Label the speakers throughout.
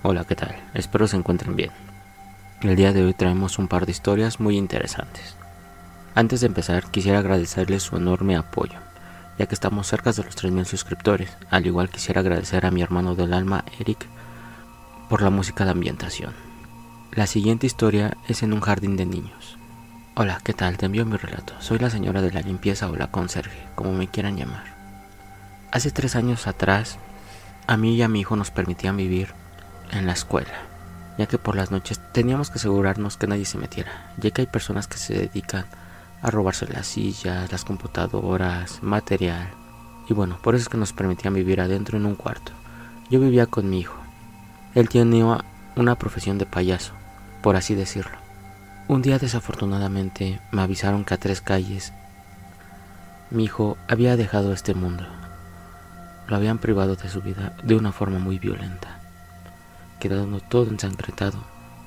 Speaker 1: Hola, ¿qué tal? Espero se encuentren bien. El día de hoy traemos un par de historias muy interesantes. Antes de empezar, quisiera agradecerles su enorme apoyo, ya que estamos cerca de los 3000 suscriptores. Al igual quisiera agradecer a mi hermano del alma, Eric, por la música de ambientación. La siguiente historia es en un jardín de niños. Hola, ¿qué tal? Te envío mi relato. Soy la señora de la limpieza o la conserje, como me quieran llamar. Hace 3 años atrás, a mí y a mi hijo nos permitían vivir en la escuela, ya que por las noches teníamos que asegurarnos que nadie se metiera, ya que hay personas que se dedican a robarse las sillas, las computadoras, material, y bueno, por eso es que nos permitían vivir adentro en un cuarto. Yo vivía con mi hijo. Él tenía una profesión de payaso, por así decirlo. Un día desafortunadamente me avisaron que a 3 calles mi hijo había dejado este mundo. Lo habían privado de su vida de una forma muy violenta, quedando todo ensangrentado,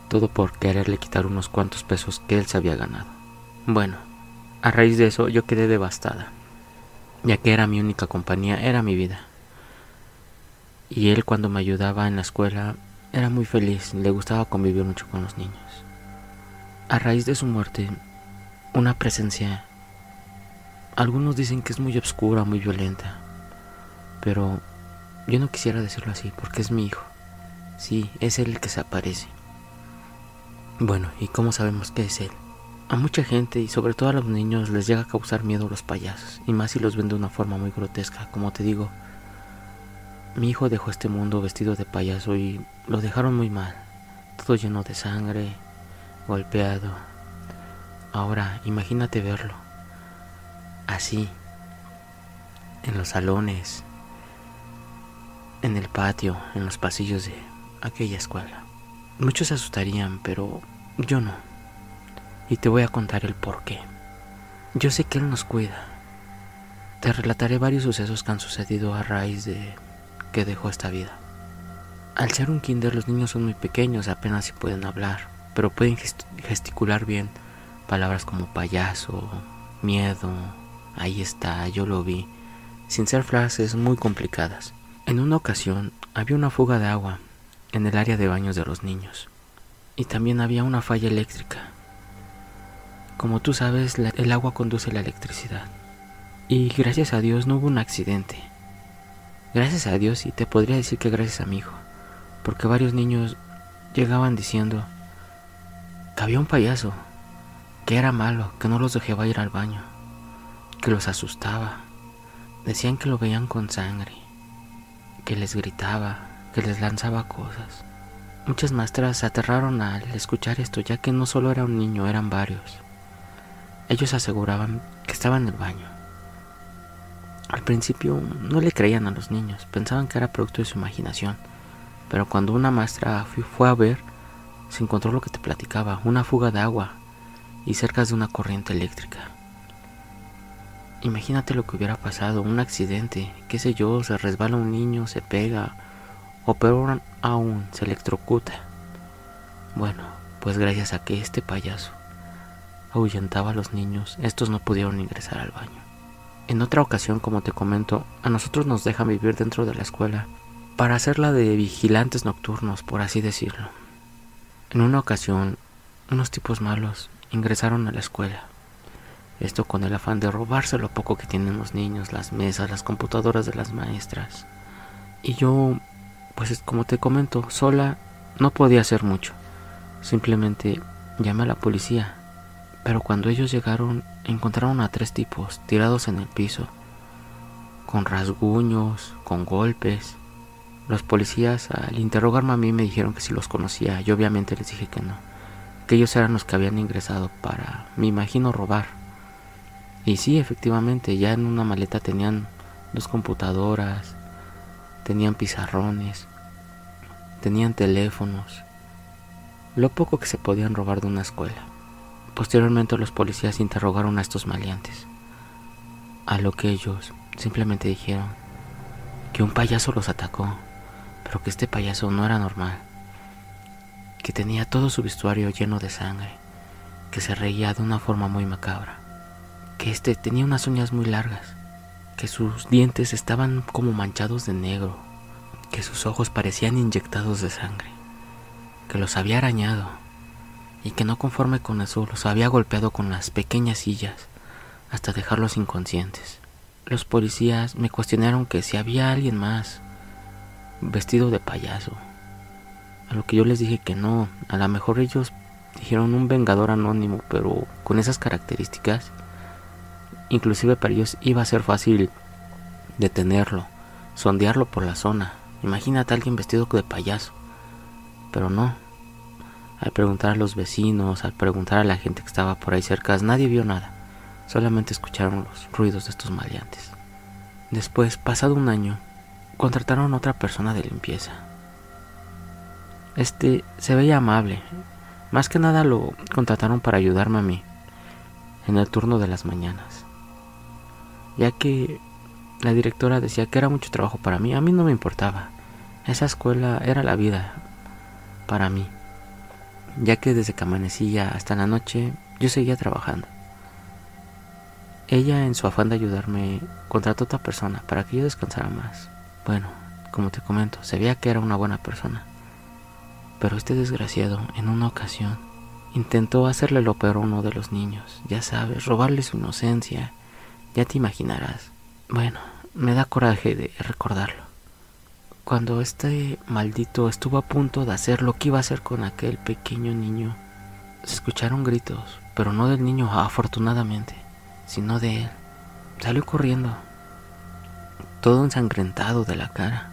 Speaker 1: todo por quererle quitar unos cuantos pesos que él se había ganado. Bueno, a raíz de eso yo quedé devastada, ya que era mi única compañía, era mi vida. Y él, cuando me ayudaba en la escuela, era muy feliz, le gustaba convivir mucho con los niños. A raíz de su muerte, una presencia, algunos dicen que es muy oscura, muy violenta, pero yo no quisiera decirlo así porque es mi hijo. Sí, es él el que se aparece. Bueno, ¿y cómo sabemos que es él? A mucha gente, y sobre todo a los niños, les llega a causar miedo los payasos, y más si los ven de una forma muy grotesca. Como te digo, mi hijo dejó este mundo vestido de payaso y lo dejaron muy mal, todo lleno de sangre, golpeado. Ahora, imagínate verlo así, en los salones, en el patio, en los pasillos de aquella escuela. Muchos se asustarían, pero yo no. Y te voy a contar el por qué. Yo sé que él nos cuida. Te relataré varios sucesos que han sucedido a raíz de que dejó esta vida. Al ser un kinder, los niños son muy pequeños, apenas si pueden hablar, pero pueden gesticular bien palabras como payaso, miedo, ahí está, yo lo vi, sin ser frases muy complicadas. En una ocasión había una fuga de agua en el área de baños de los niños, y también había una falla eléctrica. Como tú sabes, el agua conduce la electricidad, y gracias a Dios no hubo un accidente. Gracias a Dios, y te podría decir que gracias a mi hijo, porque varios niños llegaban diciendo que había un payaso, que era malo, que no los dejaba ir al baño, que los asustaba. Decían que lo veían con sangre, que les gritaba, que les lanzaba cosas. Muchas maestras se aterraron al escuchar esto, ya que no solo era un niño, eran varios. Ellos aseguraban que estaba en el baño. Al principio no le creían a los niños, pensaban que era producto de su imaginación, pero cuando una maestra fue a ver, se encontró lo que te platicaba, una fuga de agua y cerca de una corriente eléctrica. Imagínate lo que hubiera pasado, un accidente, qué sé yo, se resbala un niño, se pega, o peor aún, se electrocuta. Bueno, pues gracias a que este payaso ahuyentaba a los niños, estos no pudieron ingresar al baño. En otra ocasión, como te comento, a nosotros nos dejan vivir dentro de la escuela para hacerla de vigilantes nocturnos, por así decirlo. En una ocasión, unos tipos malos ingresaron a la escuela. Esto con el afán de robarse lo poco que tienen los niños, las mesas, las computadoras de las maestras. Y yo, pues como te comento, sola no podía hacer mucho. Simplemente llamé a la policía. Pero cuando ellos llegaron, encontraron a 3 tipos tirados en el piso, con rasguños, con golpes. Los policías, al interrogarme a mí, me dijeron que si los conocía. Yo obviamente les dije que no, que ellos eran los que habían ingresado para, me imagino, robar. Y sí, efectivamente, ya en una maleta tenían 2 computadoras, tenían pizarrones, tenían teléfonos, lo poco que se podían robar de una escuela. Posteriormente los policías interrogaron a estos maleantes, a lo que ellos simplemente dijeron que un payaso los atacó, pero que este payaso no era normal, que tenía todo su vestuario lleno de sangre, que se reía de una forma muy macabra, que tenía unas uñas muy largas, que sus dientes estaban como manchados de negro, que sus ojos parecían inyectados de sangre. que los había arañado y que no conforme con eso los había golpeado con las pequeñas sillas hasta dejarlos inconscientes. Los policías me cuestionaron que si había alguien más vestido de payaso, a lo que yo les dije que no. A lo mejor ellos dijeron un vengador anónimo, pero con esas características, inclusive para ellos iba a ser fácil detenerlo, sondearlo por la zona. Imagínate a alguien vestido de payaso. Pero no. Al preguntar a los vecinos, al preguntar a la gente que estaba por ahí cerca, nadie vio nada. Solamente escucharon los ruidos de estos maleantes. Después, pasado un año, contrataron a otra persona de limpieza. Se veía amable. Más que nada lo contrataron para ayudarme a mí en el turno de las mañanas, ya que la directora decía que era mucho trabajo para mí. A mí no me importaba. Esa escuela era la vida para mí, ya que desde que amanecía hasta la noche yo seguía trabajando. Ella, en su afán de ayudarme, contrató a otra persona para que yo descansara más. Bueno, como te comento, se veía que era una buena persona. Pero este desgraciado, en una ocasión, intentó hacerle lo peor a uno de los niños. Ya sabes, robarle su inocencia. Ya te imaginarás. Bueno, me da coraje de recordarlo. Cuando este maldito estuvo a punto de hacer lo que iba a hacer con aquel pequeño niño, se escucharon gritos, pero no del niño, afortunadamente, sino de él. Salió corriendo, todo ensangrentado de la cara.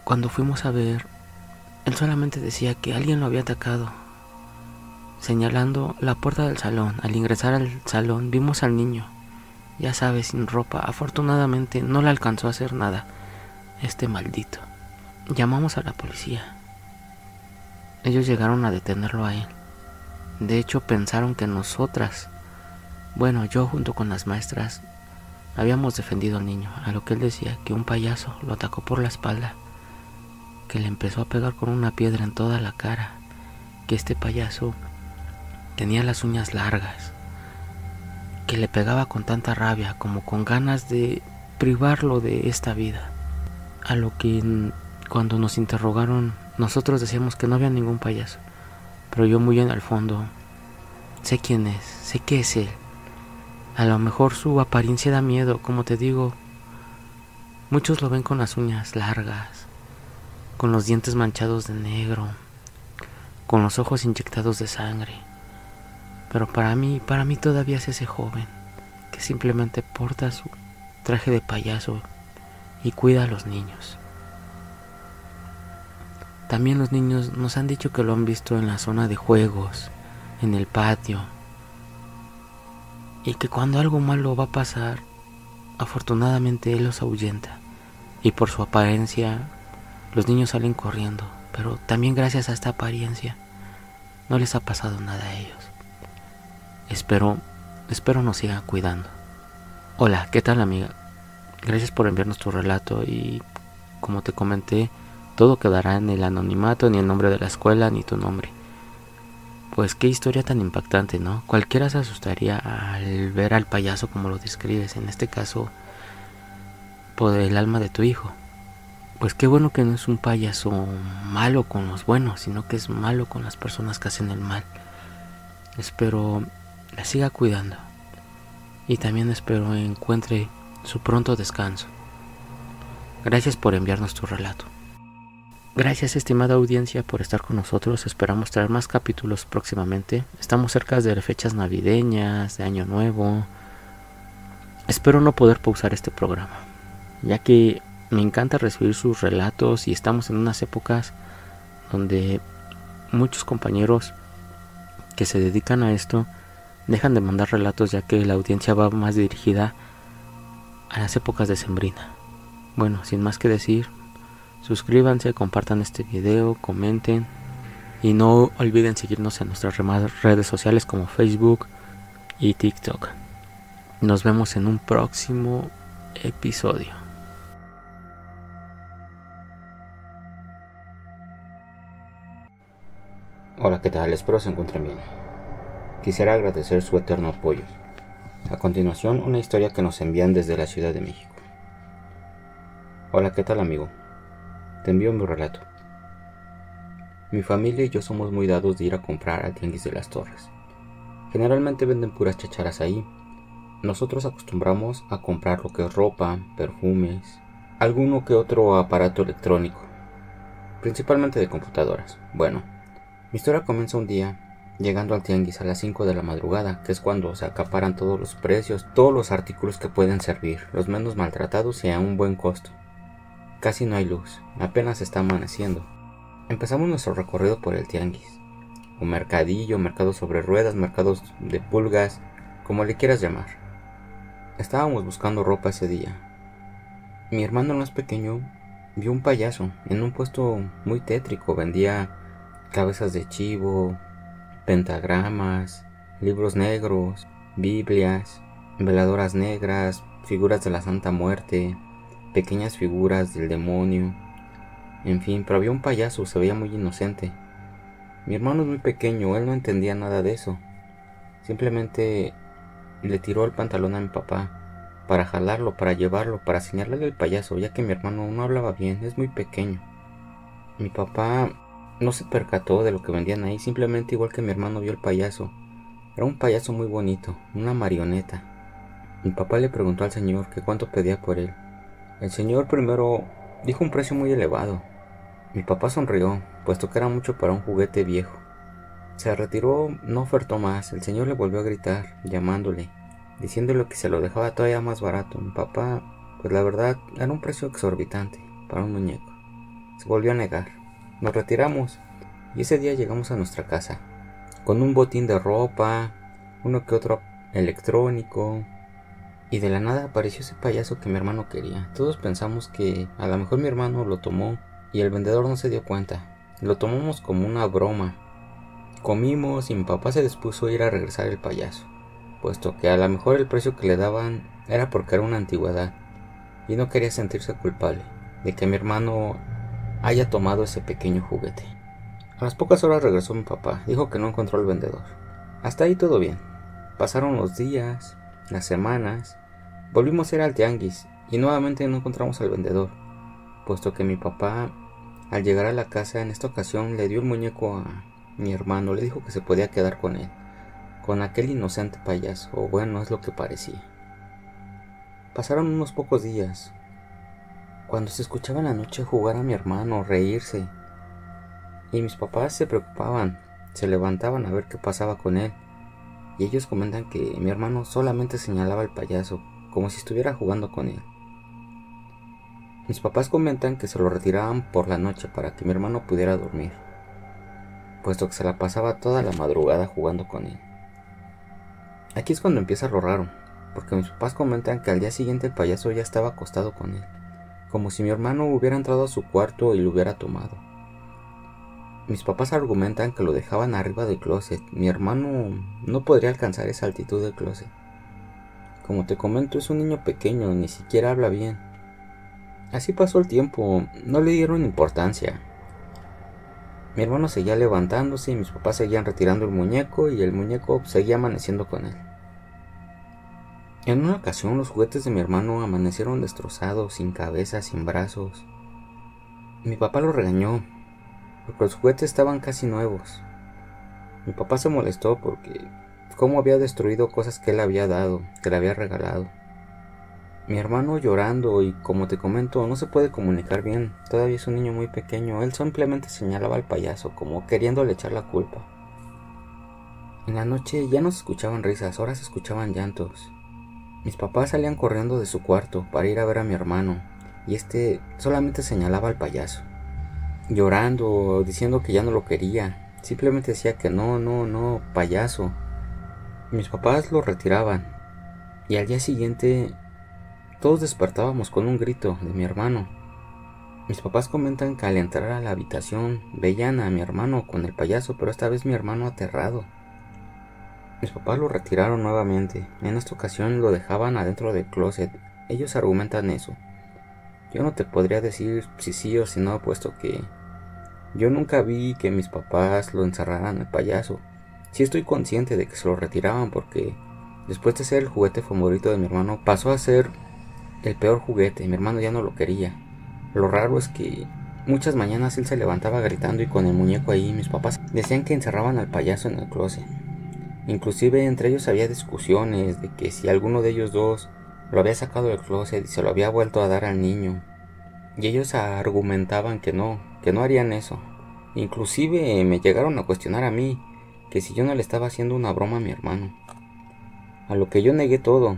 Speaker 1: Cuando fuimos a ver, él solamente decía que alguien lo había atacado, señalando la puerta del salón. Al ingresar al salón vimos al niño, ya sabes, sin ropa. Afortunadamente no le alcanzó a hacer nada este maldito. Llamamos a la policía. Ellos llegaron a detenerlo a él. De hecho, pensaron que nosotras, bueno, yo junto con las maestras, habíamos defendido al niño, a lo que él decía que un payaso lo atacó por la espalda, que le empezó a pegar con una piedra en toda la cara, que este payaso tenía las uñas largas, que le pegaba con tanta rabia como con ganas de privarlo de esta vida. A lo que cuando nos interrogaron, nosotros decíamos que no había ningún payaso, pero yo muy en el fondo sé quién es, sé que es él. A lo mejor su apariencia da miedo, como te digo. Muchos lo ven con las uñas largas, con los dientes manchados de negro, con los ojos inyectados de sangre. Pero para mí todavía es ese joven que simplemente porta su traje de payaso y cuida a los niños. También los niños nos han dicho que lo han visto en la zona de juegos, en el patio, y que cuando algo malo va a pasar, afortunadamente él los ahuyenta, y por su apariencia los niños salen corriendo. Pero también gracias a esta apariencia no les ha pasado nada a ellos. Espero nos sigan cuidando. Hola, ¿qué tal, amiga? Gracias por enviarnos tu relato, y como te comenté, todo quedará en el anonimato, ni el nombre de la escuela, ni tu nombre. Pues qué historia tan impactante, ¿no? Cualquiera se asustaría al ver al payaso como lo describes, en este caso, por el alma de tu hijo. Pues qué bueno que no es un payaso malo con los buenos, sino que es malo con las personas que hacen el mal. Espero la siga cuidando, y también espero encuentre su pronto descanso. Gracias por enviarnos tu relato. Gracias, estimada audiencia, por estar con nosotros. Esperamos traer más capítulos próximamente. Estamos cerca de fechas navideñas, de Año Nuevo. Espero no poder pausar este programa, ya que me encanta recibir sus relatos, y estamos en unas épocas donde muchos compañeros que se dedican a esto dejan de mandar relatos, ya que la audiencia va más dirigida a las épocas decembrinas. Bueno, sin más que decir, suscríbanse, compartan este video, comenten, y no olviden seguirnos en nuestras redes sociales como Facebook y TikTok. Nos vemos en un próximo episodio. Hola, ¿qué tal? Espero se encuentren bien. Quisiera agradecer su eterno apoyo. A continuación, una historia que nos envían desde la Ciudad de México. Hola, ¿qué tal, amigo? Te envío mi relato. Mi familia y yo somos muy dados de ir a comprar al tianguis de las Torres. Generalmente venden puras chacharas ahí. Nosotros acostumbramos a comprar lo que es ropa, perfumes, alguno que otro aparato electrónico, principalmente de computadoras. Bueno, mi historia comienza un día llegando al tianguis a las 5 de la madrugada, que es cuando se acaparan todos los precios, todos los artículos que pueden servir, los menos maltratados y a un buen costo. Casi no hay luz, apenas está amaneciendo. Empezamos nuestro recorrido por el tianguis, o mercadillo, mercado sobre ruedas, mercados de pulgas, como le quieras llamar. Estábamos buscando ropa ese día. Mi hermano más pequeño vio un payaso en un puesto muy tétrico. Vendía cabezas de chivo, pentagramas, libros negros, biblias, veladoras negras, figuras de la Santa Muerte, pequeñas figuras del demonio. En fin, pero había un payaso, se veía muy inocente. Mi hermano es muy pequeño, él no entendía nada de eso. Simplemente le tiró el pantalón a mi papá para jalarlo, para llevarlo, para señalarle al payaso, ya que mi hermano no hablaba bien, es muy pequeño. Mi papá no se percató de lo que vendían ahí, simplemente igual que mi hermano vio el payaso. Era un payaso muy bonito, una marioneta. Mi papá le preguntó al señor que cuánto pedía por él. El señor primero dijo un precio muy elevado. Mi papá sonrió, puesto que era mucho para un juguete viejo. Se retiró, no ofertó más. El señor le volvió a gritar, llamándole, diciéndole que se lo dejaba todavía más barato. Mi papá, pues la verdad, era un precio exorbitante para un muñeco. Se volvió a negar. Nos retiramos y ese día llegamos a nuestra casa, con un botín de ropa, uno que otro electrónico, y de la nada apareció ese payaso que mi hermano quería. Todos pensamos que a lo mejor mi hermano lo tomó y el vendedor no se dio cuenta. Lo tomamos como una broma. Comimos y mi papá se dispuso a ir a regresar el payaso, puesto que a lo mejor el precio que le daban era porque era una antigüedad y no quería sentirse culpable de que mi hermano haya tomado ese pequeño juguete. A las pocas horas regresó mi papá, dijo que no encontró al vendedor. Hasta ahí todo bien. Pasaron los días, las semanas, volvimos a ir al tianguis y nuevamente no encontramos al vendedor, puesto que mi papá, al llegar a la casa en esta ocasión, le dio el muñeco a mi hermano, le dijo que se podía quedar con él, con aquel inocente payaso, o bueno, es lo que parecía. Pasaron unos pocos días, cuando se escuchaba en la noche jugar a mi hermano, reírse, y mis papás se preocupaban, se levantaban a ver qué pasaba con él, y ellos comentan que mi hermano solamente señalaba al payaso, como si estuviera jugando con él. Mis papás comentan que se lo retiraban por la noche para que mi hermano pudiera dormir, puesto que se la pasaba toda la madrugada jugando con él. Aquí es cuando empieza lo raro, porque mis papás comentan que al día siguiente el payaso ya estaba acostado con él, como si mi hermano hubiera entrado a su cuarto y lo hubiera tomado. Mis papás argumentan que lo dejaban arriba del closet. Mi hermano no podría alcanzar esa altitud del closet. Como te comento, es un niño pequeño, ni siquiera habla bien. Así pasó el tiempo, no le dieron importancia. Mi hermano seguía levantándose y mis papás seguían retirando el muñeco y el muñeco seguía amaneciendo con él. En una ocasión los juguetes de mi hermano amanecieron destrozados, sin cabeza, sin brazos. Mi papá lo regañó, porque los juguetes estaban casi nuevos. Mi papá se molestó porque cómo había destruido cosas que él había dado, que le había regalado. Mi hermano llorando y como te comento no se puede comunicar bien, todavía es un niño muy pequeño, él simplemente señalaba al payaso como queriéndole echar la culpa. En la noche ya no se escuchaban risas, ahora se escuchaban llantos. Mis papás salían corriendo de su cuarto para ir a ver a mi hermano y este solamente señalaba al payaso, llorando, diciendo que ya no lo quería, simplemente decía que no, payaso. Mis papás lo retiraban y al día siguiente todos despertábamos con un grito de mi hermano. Mis papás comentan que al entrar a la habitación veían a mi hermano con el payaso, pero esta vez mi hermano aterrado. Mis papás lo retiraron nuevamente, en esta ocasión lo dejaban adentro del closet, ellos argumentan eso. Yo no te podría decir si sí o si no, puesto que yo nunca vi que mis papás lo encerraran al payaso. Sí estoy consciente de que se lo retiraban porque después de ser el juguete favorito de mi hermano pasó a ser el peor juguete, mi hermano ya no lo quería. Lo raro es que
Speaker 2: muchas mañanas él se levantaba gritando y con el muñeco ahí. Mis papás decían que encerraban al payaso en el closet. Inclusive entre ellos había discusiones de que si alguno de ellos dos lo había sacado del closet y se lo había vuelto a dar al niño. Y ellos argumentaban que no harían eso. Inclusive me llegaron a cuestionar a mí que si yo no le estaba haciendo una broma a mi hermano. A lo que yo negué todo.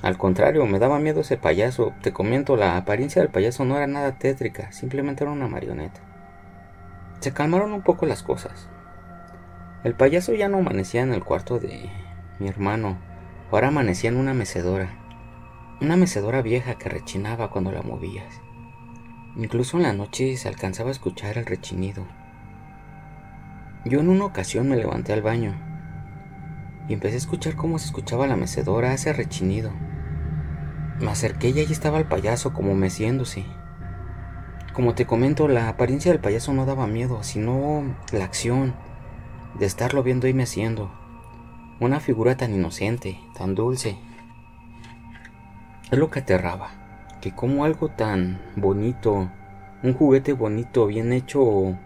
Speaker 2: Al contrario, me daba miedo ese payaso. Te comento, la apariencia del payaso no era nada tétrica, simplemente era una marioneta. Se calmaron un poco las cosas. El payaso ya no amanecía en el cuarto de mi hermano, ahora amanecía en una mecedora vieja que rechinaba cuando la movías. Incluso en la noche se alcanzaba a escuchar el rechinido. Yo en una ocasión me levanté al baño y empecé a escuchar cómo se escuchaba la mecedora, ese rechinido. Me acerqué y allí estaba el payaso como meciéndose. Como te comento, la apariencia del payaso no daba miedo, sino la acción de estarlo viendo ahí meciendo. Una figura tan inocente, tan dulce. Es lo que aterraba, que como algo tan bonito, un juguete bonito, bien hecho,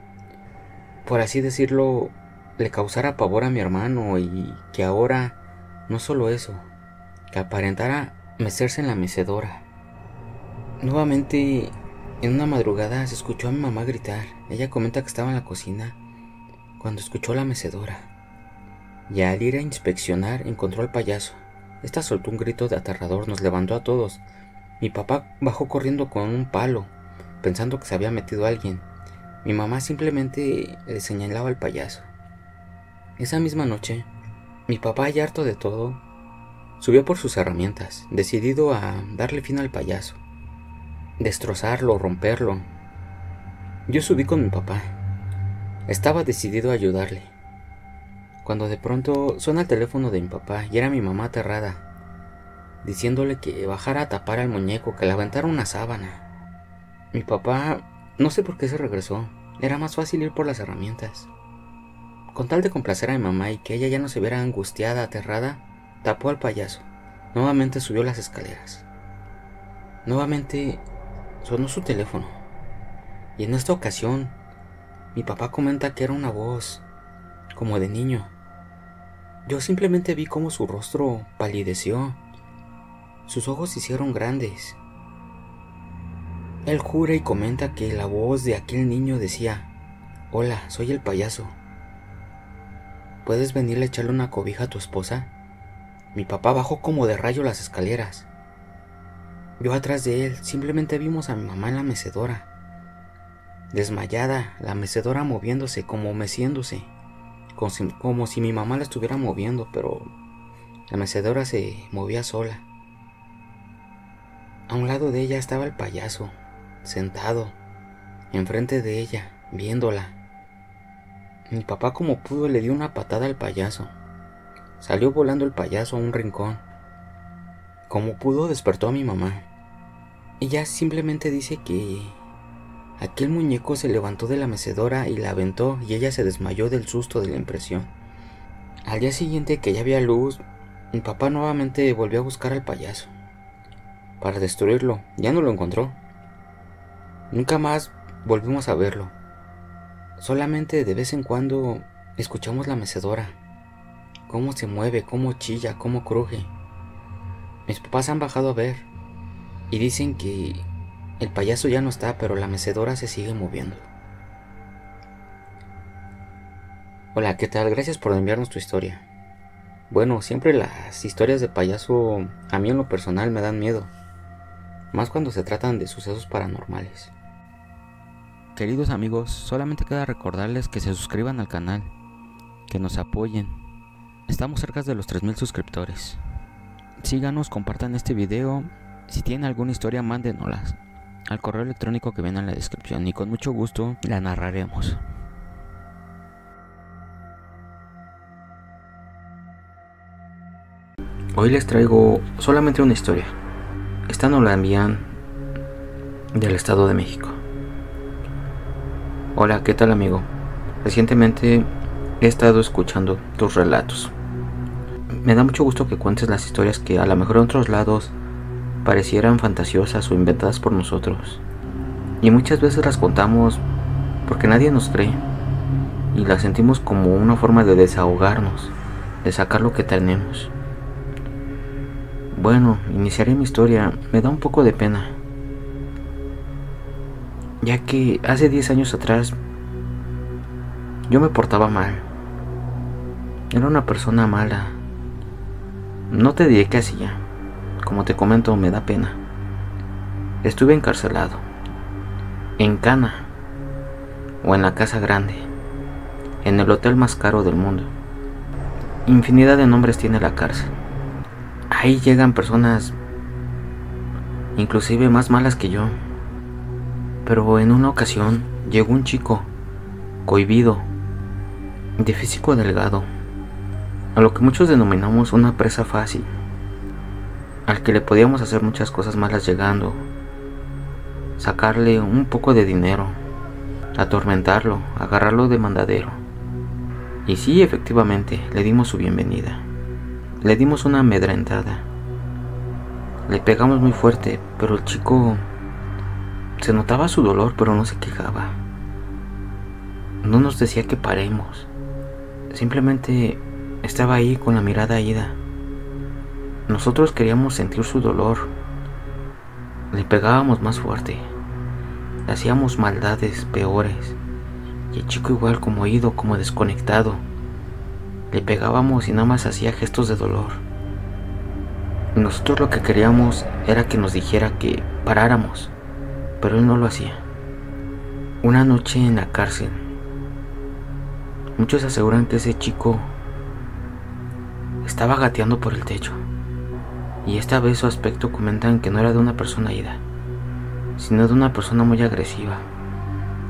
Speaker 2: por así decirlo, le causara pavor a mi hermano, y que ahora no solo eso, que aparentara mecerse en la mecedora. Nuevamente, en una madrugada se escuchó a mi mamá gritar. Ella comenta que estaba en la cocina cuando escuchó la mecedora, y al ir a inspeccionar encontró al payaso. Esta soltó un grito de aterrador, nos levantó a todos. Mi papá bajó corriendo con un palo, pensando que se había metido alguien. Mi mamá simplemente le señalaba al payaso. Esa misma noche, mi papá, ya harto de todo, subió por sus herramientas, decidido a darle fin al payaso, destrozarlo, romperlo. Yo subí con mi papá. Estaba decidido a ayudarle, cuando de pronto suena el teléfono de mi papá y era mi mamá aterrada, diciéndole que bajara a tapar al muñeco, que le aventara una sábana. Mi papá, no sé por qué se regresó, era más fácil ir por las herramientas. Con tal de complacer a mi mamá y que ella ya no se viera angustiada, aterrada, tapó al payaso. Nuevamente subió las escaleras. Nuevamente sonó su teléfono, y en esta ocasión mi papá comenta que era una voz como de niño. Yo simplemente vi cómo su rostro palideció, sus ojos se hicieron grandes. Él jura y comenta que la voz de aquel niño decía: hola, soy el payaso. ¿Puedes venirle a echarle una cobija a tu esposa? Mi papá bajó como de rayo las escaleras. Yo atrás de él simplemente vimos a mi mamá en la mecedora, desmayada, la mecedora moviéndose, como meciéndose, como si mi mamá la estuviera moviendo, pero la mecedora se movía sola. A un lado de ella estaba el payaso, sentado, enfrente de ella, viéndola. Mi papá, como pudo, le dio una patada al payaso. Salió volando el payaso a un rincón. Como pudo, despertó a mi mamá. Ella simplemente dice que aquel muñeco se levantó de la mecedora y la aventó, y ella se desmayó del susto de la impresión. Al día siguiente, que ya había luz, mi papá nuevamente volvió a buscar al payaso para destruirlo. Ya no lo encontró. Nunca más volvimos a verlo. Solamente de vez en cuando escuchamos la mecedora, cómo se mueve, cómo chilla, cómo cruje. Mis papás han bajado a ver y dicen que el payaso ya no está, pero la mecedora se sigue moviendo. Hola, ¿qué tal? Gracias por enviarnos tu historia. Bueno, siempre las historias de payaso a mí en lo personal me dan miedo, más cuando se tratan de sucesos paranormales.
Speaker 1: Queridos amigos, solamente queda recordarles que se suscriban al canal, que nos apoyen. Estamos cerca de los 3000 suscriptores. Síganos, compartan este video. Si tienen alguna historia, mándenoslas al correo electrónico que viene en la descripción y con mucho gusto la narraremos.
Speaker 2: Hoy les traigo solamente una historia. Esta nos la envían del Estado de México. Hola, ¿qué tal, amigo? Recientemente he estado escuchando tus relatos. Me da mucho gusto que cuentes las historias que a lo mejor en otros lados parecieran fantasiosas o inventadas por nosotros. y muchas veces las contamos porque nadie nos cree y las sentimos como una forma de desahogarnos, de sacar lo que tenemos. Bueno, iniciaré mi historia. Me da un poco de pena, ya que hace 10 años atrás yo me portaba mal. Era una persona mala. No te diré qué hacía. Como te comento, me da pena. Estuve encarcelado, en Cana, o en la Casa Grande, en el hotel más caro del mundo. Infinidad de nombres tiene la cárcel. Ahí llegan personas inclusive más malas que yo. Pero en una ocasión llegó un chico cohibido, de físico delgado, a lo que muchos denominamos una presa fácil, al que le podíamos hacer muchas cosas malas llegando, sacarle un poco de dinero, atormentarlo, agarrarlo de mandadero. Y sí, efectivamente, le dimos su bienvenida. Le dimos una amedrentada. Le pegamos muy fuerte, pero el chico se notaba su dolor, pero no se quejaba. No nos decía que paremos. Simplemente estaba ahí con la mirada ida. Nosotros queríamos sentir su dolor. Le pegábamos más fuerte. Le hacíamos maldades peores. Y el chico igual, como oído, como desconectado. Le pegábamos y nada más hacía gestos de dolor. Y nosotros lo que queríamos era que nos dijera que paráramos, pero él no lo hacía. Una noche en la cárcel, muchos aseguran que ese chico estaba gateando por el techo. Y esta vez su aspecto comentan que no era de una persona ida, sino de una persona muy agresiva.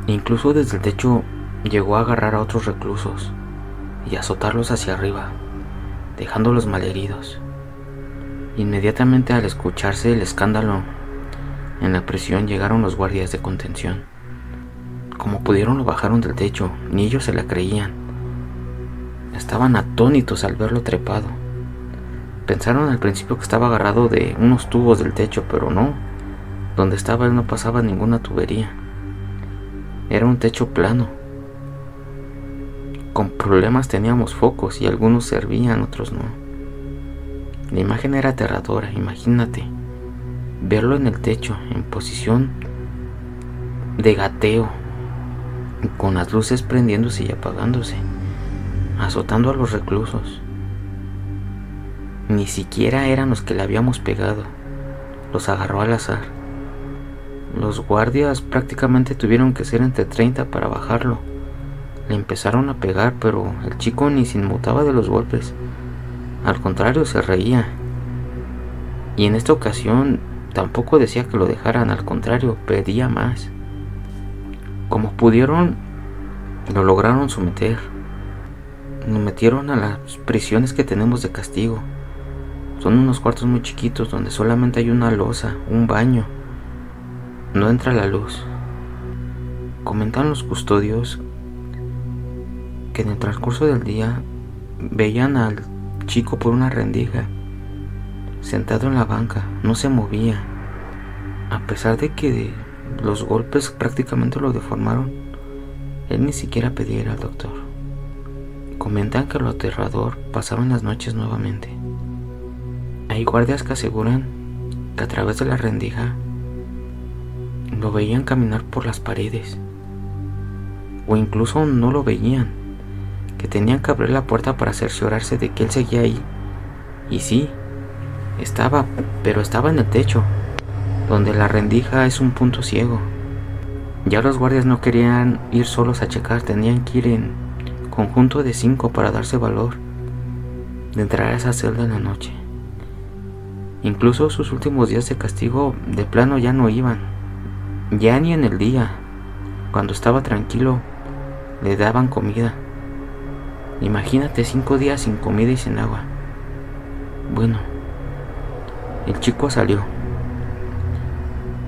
Speaker 2: Incluso desde el techo llegó a agarrar a otros reclusos y azotarlos hacia arriba, dejándolos malheridos. Inmediatamente al escucharse el escándalo en la prisión llegaron los guardias de contención. Como pudieron lo bajaron del techo, ni ellos se la creían. Estaban atónitos al verlo trepado. Pensaron al principio que estaba agarrado de unos tubos del techo, pero no. Donde estaba él no pasaba ninguna tubería. Era un techo plano. Con problemas teníamos focos y algunos servían, otros no. La imagen era aterradora, imagínate. Verlo en el techo, en posición de gateo, con las luces prendiéndose y apagándose, azotando a los reclusos. Ni siquiera eran los que le habíamos pegado, los agarró al azar. Los guardias prácticamente tuvieron que ser entre 30 para bajarlo. Le empezaron a pegar, pero el chico ni se inmutaba de los golpes. Al contrario, se reía. Y en esta ocasión tampoco decía que lo dejaran, al contrario, pedía más. Como pudieron, lo lograron someter. Lo metieron a las prisiones que tenemos de castigo. Son unos cuartos muy chiquitos donde solamente hay una loza, un baño. No entra la luz. Comentan los custodios que en el transcurso del día veían al chico por una rendija, sentado en la banca, no se movía. A pesar de que los golpes prácticamente lo deformaron, él ni siquiera pedía ir al doctor. Comentan que lo aterrador pasaba en las noches nuevamente. Hay guardias que aseguran que a través de la rendija lo veían caminar por las paredes, o incluso no lo veían, que tenían que abrir la puerta para cerciorarse de que él seguía ahí. Y sí, estaba, pero estaba en el techo, donde la rendija es un punto ciego. Ya los guardias no querían ir solos a checar, tenían que ir en conjunto de 5 para darse valor de entrar a esa celda en la noche. Incluso sus últimos días de castigo de plano ya no iban, ya ni en el día. Cuando estaba tranquilo le daban comida. Imagínate 5 días sin comida y sin agua. Bueno, el chico salió.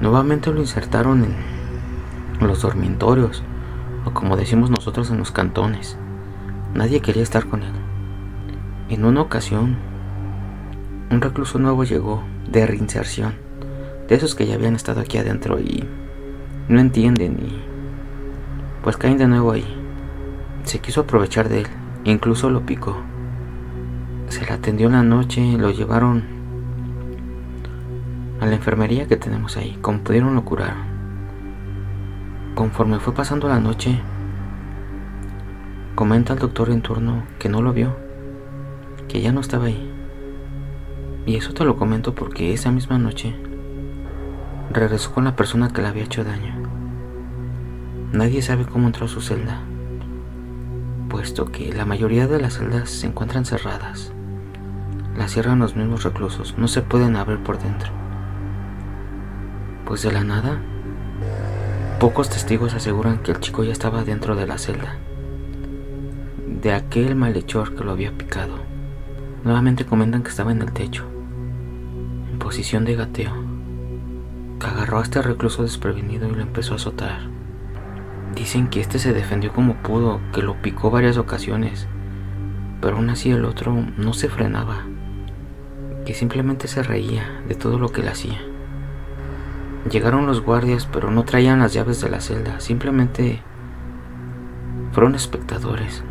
Speaker 2: Nuevamente lo insertaron en los dormitorios, o como decimos nosotros, en los cantones. Nadie quería estar con él. En una ocasión, un recluso nuevo llegó, de reinserción, de esos que ya habían estado aquí adentro, y no entienden y pues caen de nuevo ahí. Se quiso aprovechar de él, incluso lo picó. Se le atendió en la noche, lo llevaron a la enfermería que tenemos ahí. Como pudieron lo curaron. Conforme fue pasando la noche, comenta el doctor en turno que no lo vio, que ya no estaba ahí. Y eso te lo comento porque esa misma noche regresó con la persona que le había hecho daño. Nadie sabe cómo entró a su celda, puesto que la mayoría de las celdas se encuentran cerradas. Las cierran los mismos reclusos, no se pueden abrir por dentro. Pues de la nada, pocos testigos aseguran que el chico ya estaba dentro de la celda, de aquel malhechor que lo había picado. Nuevamente comentan que estaba en el techo, en posición de gateo, que agarró a este recluso desprevenido y lo empezó a azotar. Dicen que este se defendió como pudo, que lo picó varias ocasiones, pero aún así el otro no se frenaba, que simplemente se reía de todo lo que le hacía. Llegaron los guardias, pero no traían las llaves de la celda, simplemente fueron espectadores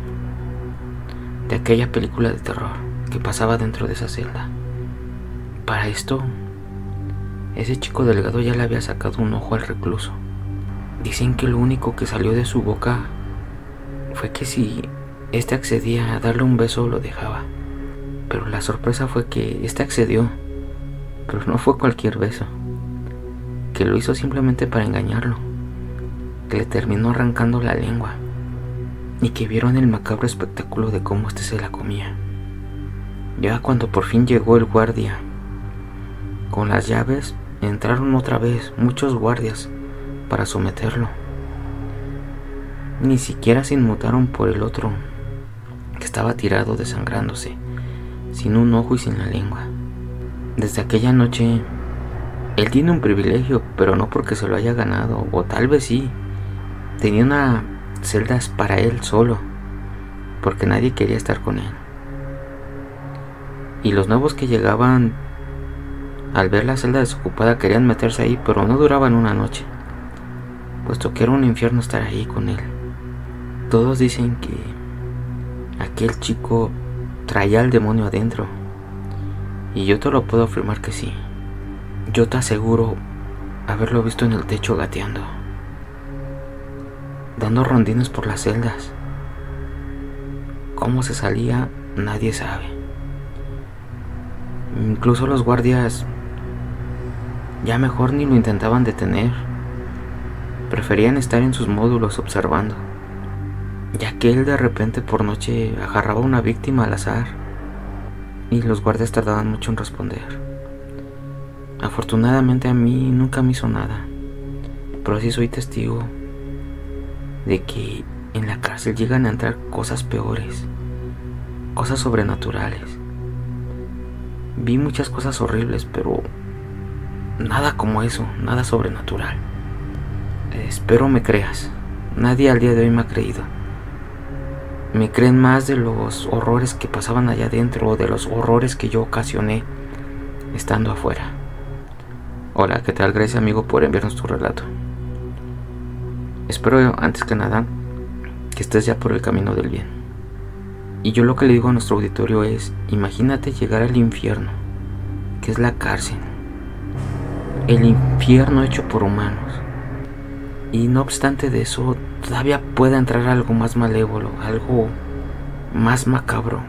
Speaker 2: de aquella película de terror que pasaba dentro de esa celda. Para esto, ese chico delgado ya le había sacado un ojo al recluso. Dicen que lo único que salió de su boca fue que si este accedía a darle un beso lo dejaba. Pero la sorpresa fue que este accedió, pero no fue cualquier beso, que lo hizo simplemente para engañarlo, que le terminó arrancando la lengua y que vieron el macabro espectáculo de cómo este se la comía. Ya cuando por fin llegó el guardia con las llaves, entraron otra vez muchos guardias para someterlo. Ni siquiera se inmutaron por el otro, que estaba tirado desangrándose, sin un ojo y sin la lengua. Desde aquella noche, él tiene un privilegio, pero no porque se lo haya ganado, o tal vez sí. Tenía una celda para él solo, porque nadie quería estar con él. Y los nuevos que llegaban, al ver la celda desocupada, querían meterse ahí, pero no duraban una noche, puesto que era un infierno estar ahí con él. Todos dicen que aquel chico traía al demonio adentro, y yo te lo puedo afirmar que sí. Yo te aseguro haberlo visto en el techo gateando, dando rondines por las celdas. Cómo se salía, nadie sabe. Incluso los guardias ya mejor ni lo intentaban detener. Preferían estar en sus módulos observando, ya que él de repente por noche agarraba a una víctima al azar y los guardias tardaban mucho en responder. Afortunadamente a mí nunca me hizo nada, pero sí soy testigo de que en la cárcel llegan a entrar cosas peores, cosas sobrenaturales. Vi muchas cosas horribles, pero nada como eso, nada sobrenatural. Espero me creas. Nadie al día de hoy me ha creído. Me creen más de los horrores que pasaban allá adentro o de los horrores que yo ocasioné estando afuera. Hola, ¿qué tal? Gracias, amigo, por enviarnos tu relato. Espero, antes que nada, que estés ya por el camino del bien. Y yo lo que le digo a nuestro auditorio es: imagínate llegar al infierno, que es la cárcel, el infierno hecho por humanos, y no obstante de eso todavía pueda entrar algo más malévolo, algo más macabro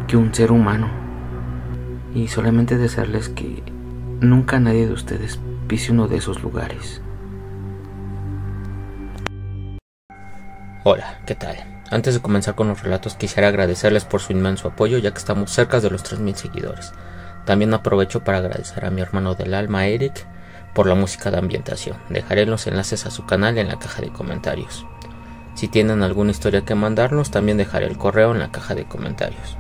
Speaker 2: que un ser humano. Y solamente desearles que nunca nadie de ustedes pise uno de esos lugares.
Speaker 1: Hola, ¿qué tal? Antes de comenzar con los relatos, quisiera agradecerles por su inmenso apoyo, ya que estamos cerca de los 3000 seguidores. También aprovecho para agradecer a mi hermano del alma, Eric, por la música de ambientación. Dejaré los enlaces a su canal en la caja de comentarios. Si tienen alguna historia que mandarnos, también dejaré el correo en la caja de comentarios.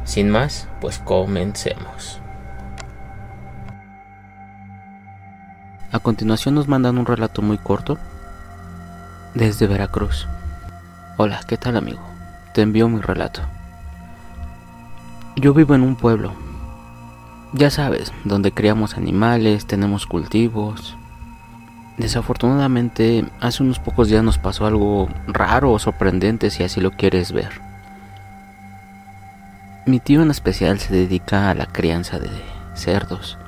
Speaker 1: Sin más, pues comencemos. A continuación nos mandan un relato muy corto desde Veracruz. Hola, ¿qué tal, amigo? Te envío mi relato. Yo vivo en un pueblo, ya sabes, donde criamos animales, tenemos cultivos. Desafortunadamente, hace unos pocos días nos pasó algo raro o sorprendente, si así lo quieres ver. Mi tío en especial se dedica a la crianza de cerdos.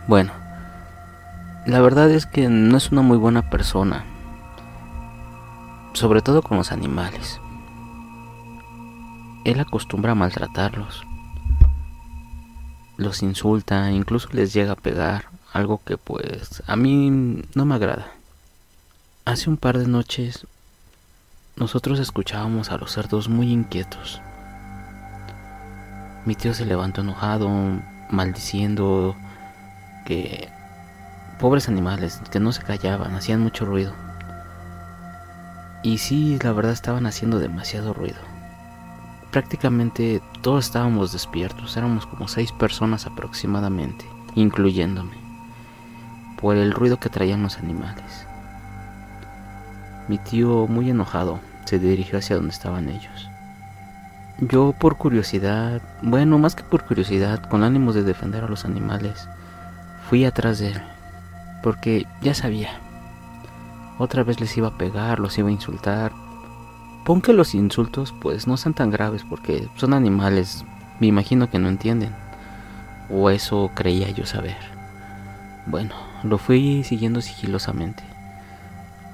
Speaker 1: Bueno, la verdad es que no es una muy buena persona, sobre todo con los animales. Él acostumbra a maltratarlos, los insulta, incluso les llega a pegar, algo que pues a mí no me agrada. Hace un par de noches nosotros escuchábamos a los cerdos muy inquietos. Mi tío se levantó enojado, maldiciendo que pobres animales, que no se callaban, hacían mucho ruido. Y sí, la verdad estaban haciendo demasiado ruido. Prácticamente todos estábamos despiertos, éramos como 6 personas aproximadamente, incluyéndome, por el ruido que traían los animales. Mi tío, muy enojado, se dirigió hacia donde estaban ellos. Yo, por curiosidad, bueno, más que por curiosidad, con ánimos de defender a los animales, fui atrás de él, porque ya sabía, otra vez les iba a pegar, los iba a insultar. Pon que los insultos pues no sean tan graves porque son animales, me imagino que no entienden, o eso creía yo saber. Bueno, lo fui siguiendo sigilosamente.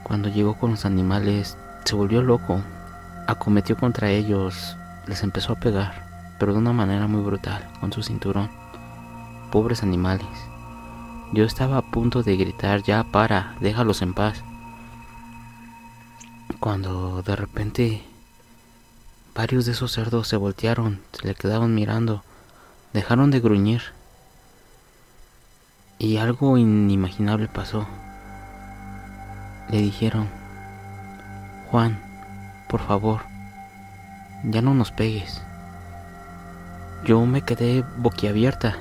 Speaker 1: Cuando llegó con los animales, se volvió loco, acometió contra ellos, les empezó a pegar, pero de una manera muy brutal, con su cinturón. Pobres animales. Yo estaba a punto de gritar, ya para, déjalos en paz, cuando de repente varios de esos cerdos se voltearon, se le quedaron mirando, dejaron de gruñir y algo inimaginable pasó. Le dijeron: Juan, por favor, ya no nos pegues. Yo me quedé boquiabierta,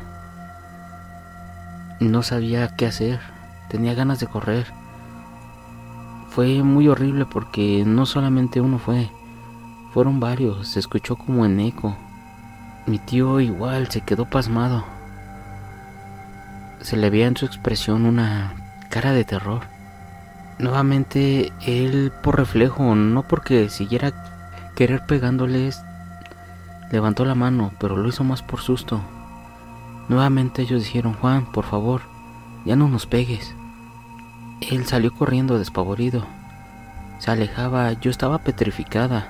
Speaker 1: no sabía qué hacer, tenía ganas de correr. Fue muy horrible porque no solamente uno fueron varios, se escuchó como en eco. Mi tío igual se quedó pasmado. Se le veía en su expresión una cara de terror. Nuevamente él, por reflejo, no porque siguiera querer pegándoles, levantó la mano, pero lo hizo más por susto. Nuevamente ellos dijeron: Juan, por favor, ya no nos pegues. Él salió corriendo despavorido. Se alejaba, yo estaba petrificada,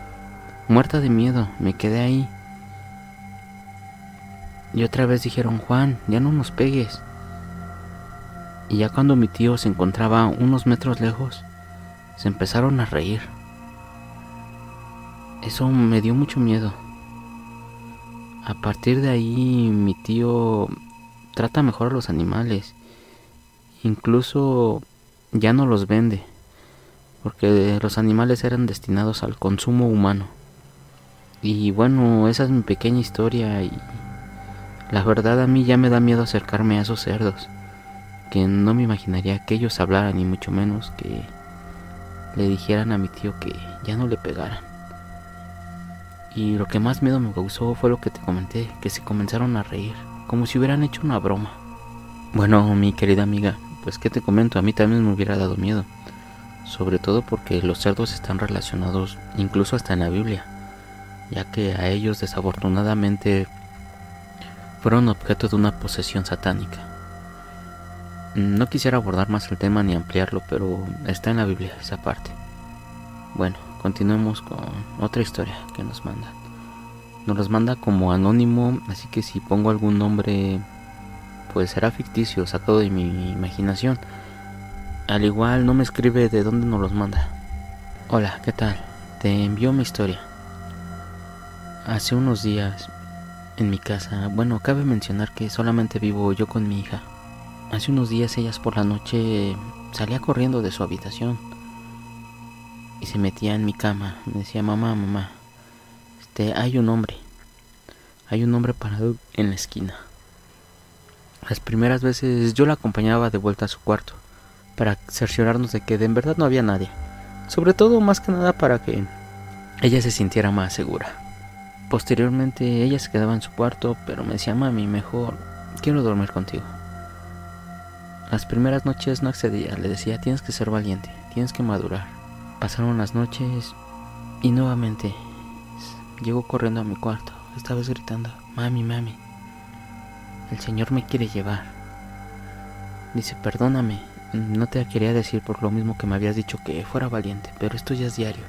Speaker 1: muerta de miedo, me quedé ahí. Y otra vez dijeron: Juan, ya no nos pegues. Y ya cuando mi tío se encontraba unos metros lejos, se empezaron a reír. Eso me dio mucho miedo. A partir de ahí mi tío trata mejor a los animales. Incluso ya no los vende, porque los animales eran destinados al consumo humano. Y bueno, esa es mi pequeña historia, y la verdad a mí ya me da miedo acercarme a esos cerdos, que no me imaginaría que ellos hablaran, y mucho menos que le dijeran a mi tío que ya no le pegaran. Y lo que más miedo me causó fue lo que te comenté, que se comenzaron a reír, como si hubieran hecho una broma. Bueno, mi querida amiga, pues qué te comento, a mí también me hubiera dado miedo, sobre todo porque los cerdos están relacionados incluso hasta en la Biblia, ya que a ellos desafortunadamente fueron objeto de una posesión satánica. No quisiera abordar más el tema ni ampliarlo, pero está en la Biblia esa parte. Bueno, continuemos con otra historia que nos mandan. Nos los manda como anónimo, así que si pongo algún nombre pues será ficticio, sacado de mi imaginación. Al igual no me escribe de dónde nos los manda. Hola, ¿qué tal? Te envío mi historia. Hace unos días en mi casa, bueno, cabe mencionar que solamente vivo yo con mi hija. Hace unos días ellas por la noche salía corriendo de su habitación y se metía en mi cama. Me decía: mamá, hay un hombre parado en la esquina. Las primeras veces yo la acompañaba de vuelta a su cuarto para cerciorarnos de que en verdad no había nadie, sobre todo más que nada para que ella se sintiera más segura. Posteriormente ella se quedaba en su cuarto, pero me decía: mami, mejor quiero dormir contigo. Las primeras noches no accedía, le decía, tienes que ser valiente, tienes que madurar. Pasaron las noches y nuevamente llegó corriendo a mi cuarto, esta vez gritando, mami, mami, el Señor me quiere llevar. Dice, perdóname, no te quería decir por lo mismo que me habías dicho que fuera valiente, pero esto ya es diario.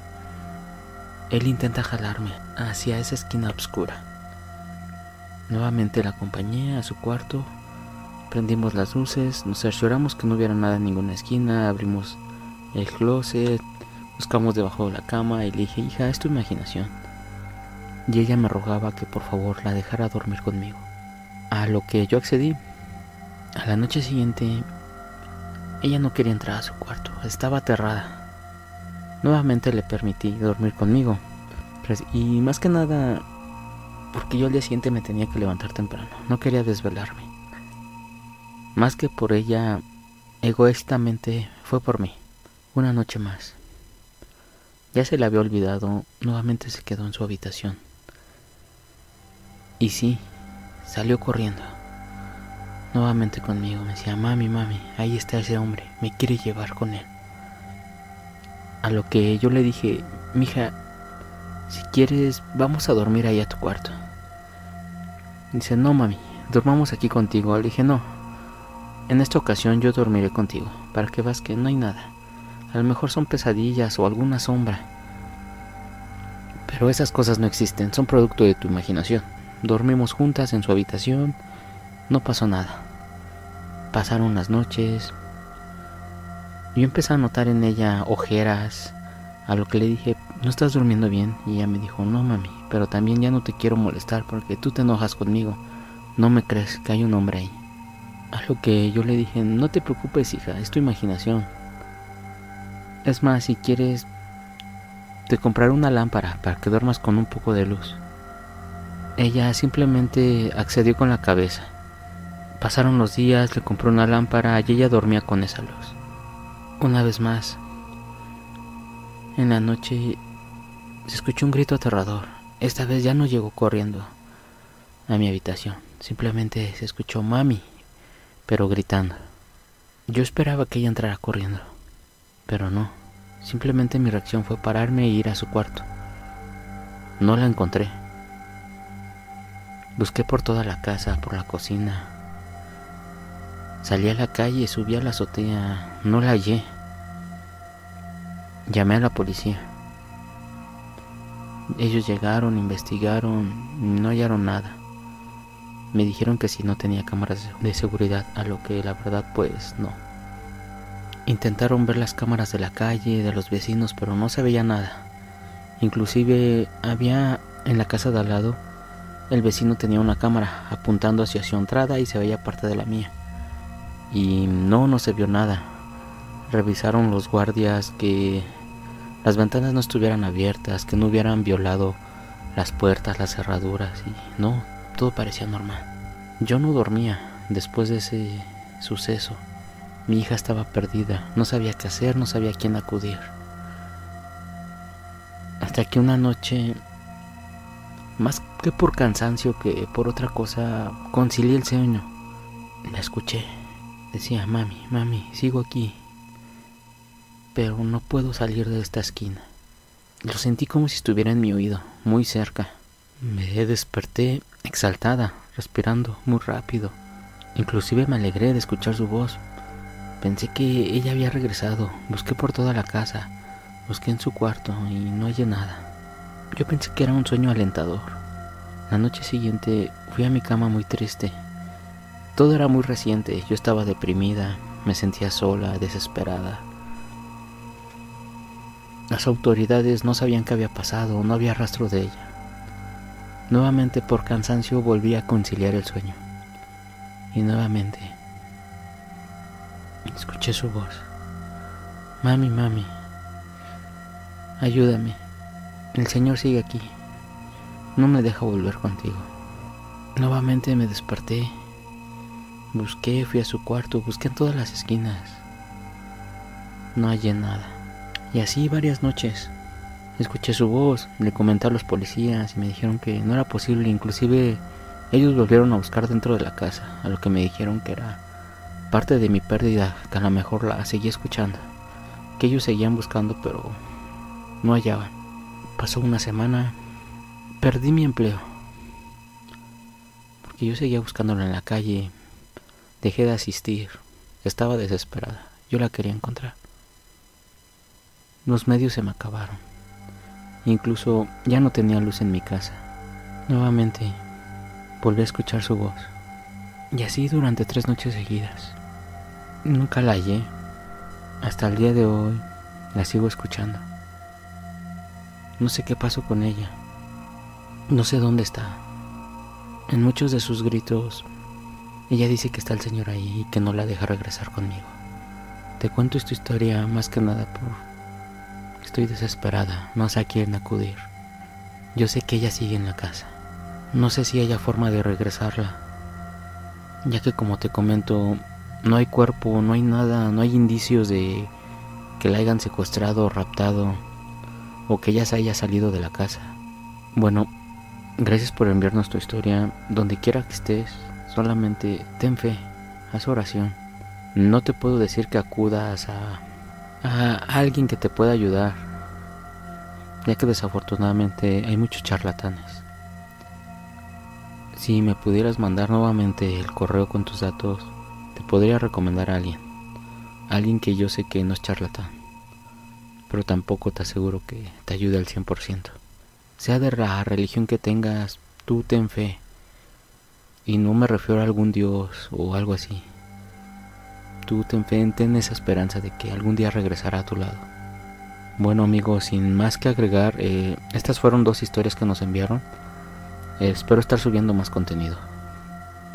Speaker 1: Él intenta jalarme hacia esa esquina oscura. Nuevamente la acompañé a su cuarto, prendimos las luces, nos cercioramos que no hubiera nada en ninguna esquina, abrimos el closet, buscamos debajo de la cama y le dije, hija, es tu imaginación. Y ella me rogaba que por favor la dejara dormir conmigo. A lo que yo accedí. A la noche siguiente, ella no quería entrar a su cuarto, estaba aterrada. Nuevamente le permití dormir conmigo. Y más que nada, porque yo al día siguiente me tenía que levantar temprano, no quería desvelarme. Más que por ella, egoístamente fue por mí. Una noche más. Ya se le había olvidado, nuevamente se quedó en su habitación. Y sí, salió corriendo. Nuevamente conmigo, me decía, mami, mami, ahí está ese hombre, me quiere llevar con él. A lo que yo le dije, mija, si quieres, vamos a dormir ahí a tu cuarto. Dice, no, mami, dormamos aquí contigo. Le dije, no, en esta ocasión yo dormiré contigo, para que veas que no hay nada. A lo mejor son pesadillas o alguna sombra, pero esas cosas no existen, son producto de tu imaginación. Dormimos juntas en su habitación, no pasó nada. Pasaron las noches. Yo empecé a notar en ella ojeras, a lo que le dije, ¿no estás durmiendo bien? Y ella me dijo, no, mami, pero también ya no te quiero molestar porque tú te enojas conmigo, no me crees que hay un hombre ahí. A lo que yo le dije, no te preocupes, hija, es tu imaginación. Es más, si quieres, te compraré una lámpara para que duermas con un poco de luz. Ella simplemente accedió con la cabeza. Pasaron los días, le compré una lámpara y ella dormía con esa luz. Una vez más, en la noche, se escuchó un grito aterrador. Esta vez ya no llegó corriendo a mi habitación. Simplemente se escuchó mami, pero gritando. Yo esperaba que ella entrara corriendo, pero no. Simplemente mi reacción fue pararme e ir a su cuarto. No la encontré. Busqué por toda la casa, por la cocina. Salí a la calle, subí a la azotea, no la hallé. Llamé a la policía. Ellos llegaron, investigaron, no hallaron nada. Me dijeron que si no tenía cámaras de seguridad, a lo que la verdad pues no. Intentaron ver las cámaras de la calle, de los vecinos, pero no se veía nada. Inclusive había en la casa de al lado, el vecino tenía una cámara apuntando hacia su entrada y se veía parte de la mía. Y no se vio nada. Revisaron los guardias que las ventanas no estuvieran abiertas, que no hubieran violado las puertas, las cerraduras, y no, todo parecía normal. Yo no dormía después de ese suceso. Mi hija estaba perdida, no sabía qué hacer, no sabía a quién acudir. Hasta que una noche, más que por cansancio que por otra cosa, concilié el sueño. La escuché. Decía, mami, mami, sigo aquí, pero no puedo salir de esta esquina. Lo sentí como si estuviera en mi oído, muy cerca. Me desperté exaltada, respirando muy rápido. Inclusive me alegré de escuchar su voz. Pensé que ella había regresado. Busqué por toda la casa, busqué en su cuarto y no hallé nada. Yo pensé que era un sueño alentador. La noche siguiente fui a mi cama muy triste. Todo era muy reciente, yo estaba deprimida, me sentía sola, desesperada. Las autoridades no sabían qué había pasado, no había rastro de ella. Nuevamente por cansancio volví a conciliar el sueño. Y nuevamente escuché su voz. Mami, mami, ayúdame. El Señor sigue aquí. No me deja volver contigo. Nuevamente me desperté. Busqué, fui a su cuarto, busqué en todas las esquinas. No hallé nada. Y así varias noches. Escuché su voz, le comenté a los policías y me dijeron que no era posible. Inclusive ellos volvieron a buscar dentro de la casa, a lo que me dijeron que era aparte de mi pérdida, que a lo mejor la seguía escuchando, que ellos seguían buscando pero no hallaban. Pasó una semana, perdí mi empleo, porque yo seguía buscándolo en la calle, dejé de asistir, estaba desesperada, yo la quería encontrar. Los medios se me acabaron, incluso ya no tenía luz en mi casa. Nuevamente volví a escuchar su voz, y así durante 3 noches seguidas. Nunca la hallé. Hasta el día de hoy la sigo escuchando. No sé qué pasó con ella. No sé dónde está. En muchos de sus gritos, ella dice que está el Señor ahí y que no la deja regresar conmigo. Te cuento esta historia más que nada por... Estoy desesperada, no sé a quién acudir. Yo sé que ella sigue en la casa. No sé si haya forma de regresarla, ya que, como te comento, no hay cuerpo, no hay nada, no hay indicios de que la hayan secuestrado o raptado, o que ella se haya salido de la casa. Bueno, gracias por enviarnos tu historia. Donde quiera que estés, solamente ten fe, haz oración. No te puedo decir que acudas a alguien que te pueda ayudar, ya que desafortunadamente hay muchos charlatanes. Si me pudieras mandar nuevamente el correo con tus datos, te podría recomendar a alguien que yo sé que no es charlatán, pero tampoco te aseguro que te ayude al 100%. Sea de la religión que tengas, tú ten fe, y no me refiero a algún dios o algo así. Tú ten fe, ten esa esperanza de que algún día regresará a tu lado. Bueno, amigos, sin más que agregar, estas fueron 2 historias que nos enviaron. Espero estar subiendo más contenido.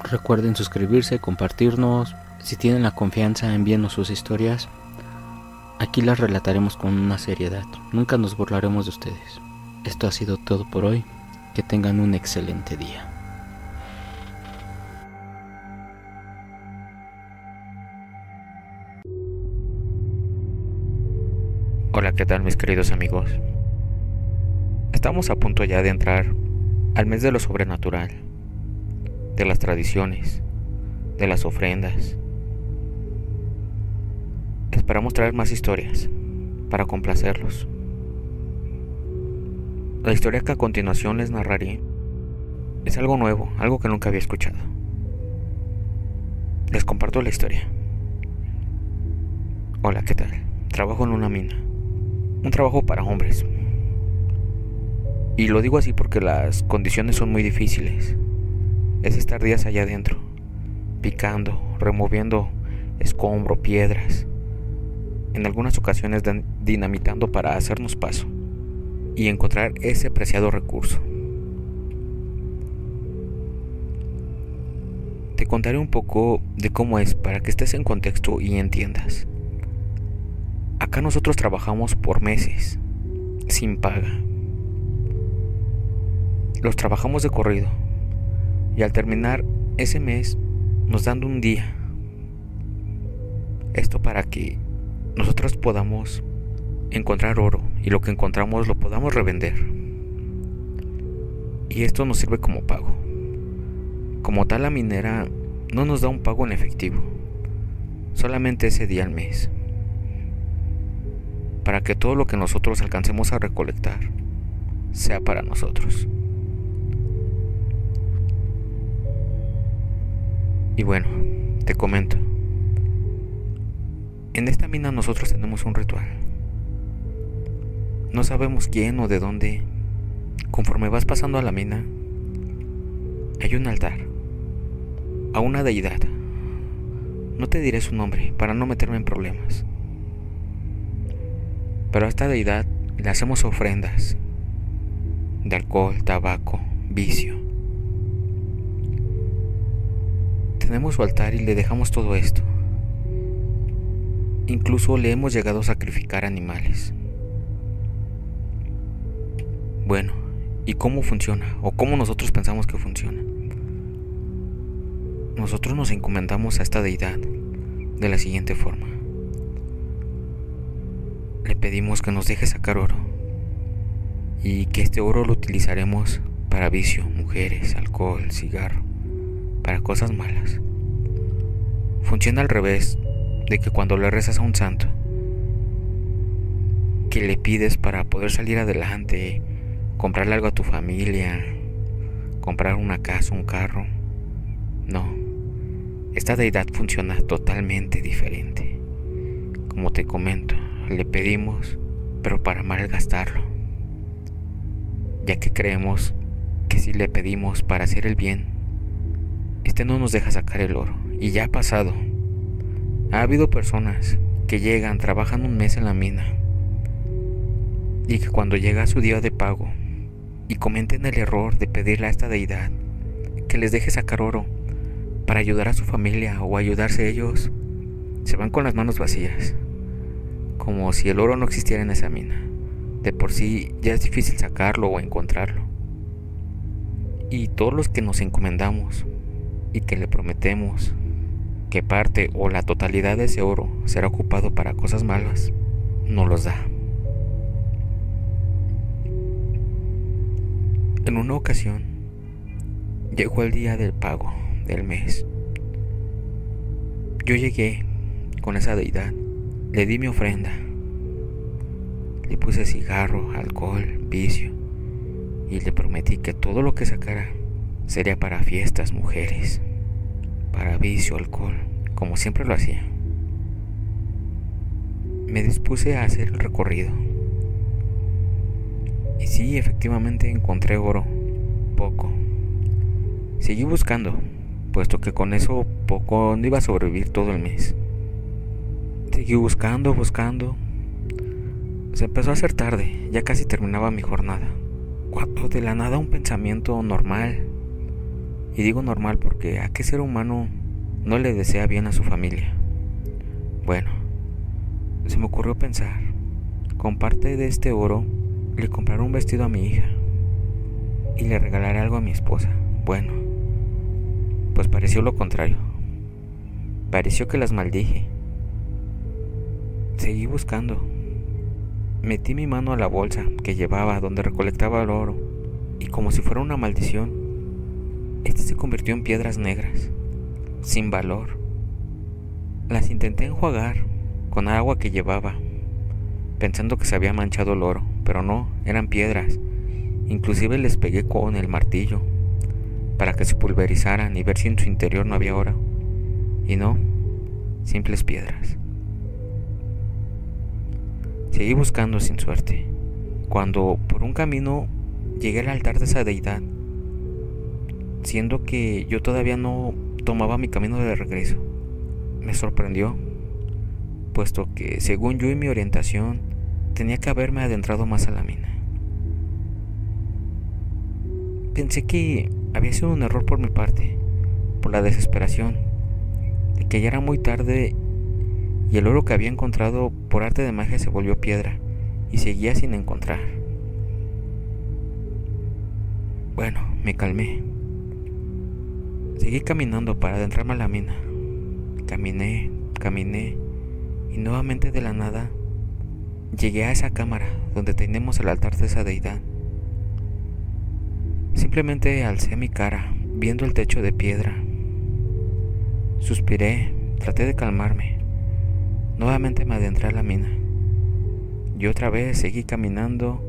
Speaker 1: Recuerden suscribirse, compartirnos. Si tienen la confianza, envíenos sus historias. Aquí las relataremos con una seriedad. Nunca nos burlaremos de ustedes. Esto ha sido todo por hoy. Que tengan un excelente día.
Speaker 3: Hola, ¿qué tal, mis queridos amigos? Estamos a punto ya de entrar al mes de lo sobrenatural, de las tradiciones, de las ofrendas. Esperamos traer más historias para complacerlos. La historia que a continuación les narraré es algo nuevo, algo que nunca había escuchado. Les comparto la historia. Hola, ¿qué tal? Trabajo en una mina. Un trabajo para hombres. Y lo digo así porque las condiciones son muy difíciles. Es estar días allá adentro, picando, removiendo escombro, piedras. En algunas ocasiones dinamitando para hacernos paso y encontrar ese preciado recurso. Te contaré un poco de cómo es para que estés en contexto y entiendas. Acá nosotros trabajamos por meses, sin paga. Los trabajamos de corrido y al terminar ese mes nos dan un día. Esto para que nosotros podamos encontrar oro y lo que encontramos lo podamos revender. Y esto nos sirve como pago. Como tal, la minera no nos da un pago en efectivo, solamente ese día al mes, para que todo lo que nosotros alcancemos a recolectar sea para nosotros. Y bueno, te comento. En esta mina nosotros tenemos un ritual. No sabemos quién o de dónde. Conforme vas pasando a la mina, hay un altar a una deidad. No te diré su nombre para no meterme en problemas. Pero a esta deidad le hacemos ofrendas de alcohol, tabaco, vicio. Tenemos su altar y le dejamos todo esto. Incluso le hemos llegado a sacrificar animales. Bueno, ¿y cómo funciona? ¿O cómo nosotros pensamos que funciona? Nosotros nos encomendamos a esta deidad de la siguiente forma. Le pedimos que nos deje sacar oro y que este oro lo utilizaremos para vicio, mujeres, alcohol, cigarro, para cosas malas. funciona al revés de que cuando le rezas a un santo, que le pides para poder salir adelante, comprarle algo a tu familia, comprar una casa, un carro. No, esta deidad funciona totalmente diferente. Como te comento, le pedimos, pero para malgastarlo, ya que creemos que si le pedimos para hacer el bien, este no nos deja sacar el oro. Y ya ha pasado. Ha habido personas que llegan, trabajan un mes en la mina, y que cuando llega su día de pago y cometen el error de pedirle a esta deidad que les deje sacar oro para ayudar a su familia o ayudarse ellos, se van con las manos vacías, como si el oro no existiera en esa mina. De por sí ya es difícil sacarlo o encontrarlo. Y todos los que nos encomendamos y que le prometemos que parte o la totalidad de ese oro será ocupado para cosas malas, no los da. En una ocasión llegó el día del pago del mes. Yo llegué con esa deidad, le di mi ofrenda, le puse cigarro, alcohol, vicio, y le prometí que todo lo que sacara sería para fiestas, mujeres, para vicio, alcohol, como siempre lo hacía. Me dispuse a hacer el recorrido. Y sí, efectivamente encontré oro, poco. Seguí buscando, puesto que con eso poco no iba a sobrevivir todo el mes. Seguí buscando. Se empezó a hacer tarde, ya casi terminaba mi jornada, cuando de la nada un pensamiento normal, y digo normal porque ¿a qué ser humano no le desea bien a su familia? Bueno, se me ocurrió pensar, con parte de este oro le compraré un vestido a mi hija y le regalaré algo a mi esposa. Bueno, pues pareció lo contrario. Pareció que las maldije. Seguí buscando. Metí mi mano a la bolsa que llevaba donde recolectaba el oro, y como si fuera una maldición, este se convirtió en piedras negras, sin valor. Las intenté enjuagar con agua que llevaba, pensando que se había manchado el oro, pero no, eran piedras. Inclusive les pegué con el martillo para que se pulverizaran y ver si en su interior no había oro. Y no, simples piedras. Seguí buscando sin suerte, cuando por un camino llegué al altar de esa deidad, siendo que yo todavía no tomaba mi camino de regreso. Me sorprendió, puesto que según yo y mi orientación tenía que haberme adentrado más a la mina. Pensé que había sido un error por mi parte, por la desesperación de que ya era muy tarde y el oro que había encontrado por arte de magia se volvió piedra y seguía sin encontrar. Bueno, me calmé. Seguí caminando para adentrarme a la mina. Caminé y nuevamente de la nada llegué a esa cámara donde tenemos el altar de esa deidad. Simplemente alcé mi cara viendo el techo de piedra. Suspiré, traté de calmarme. Nuevamente me adentré a la mina. Y otra vez seguí caminando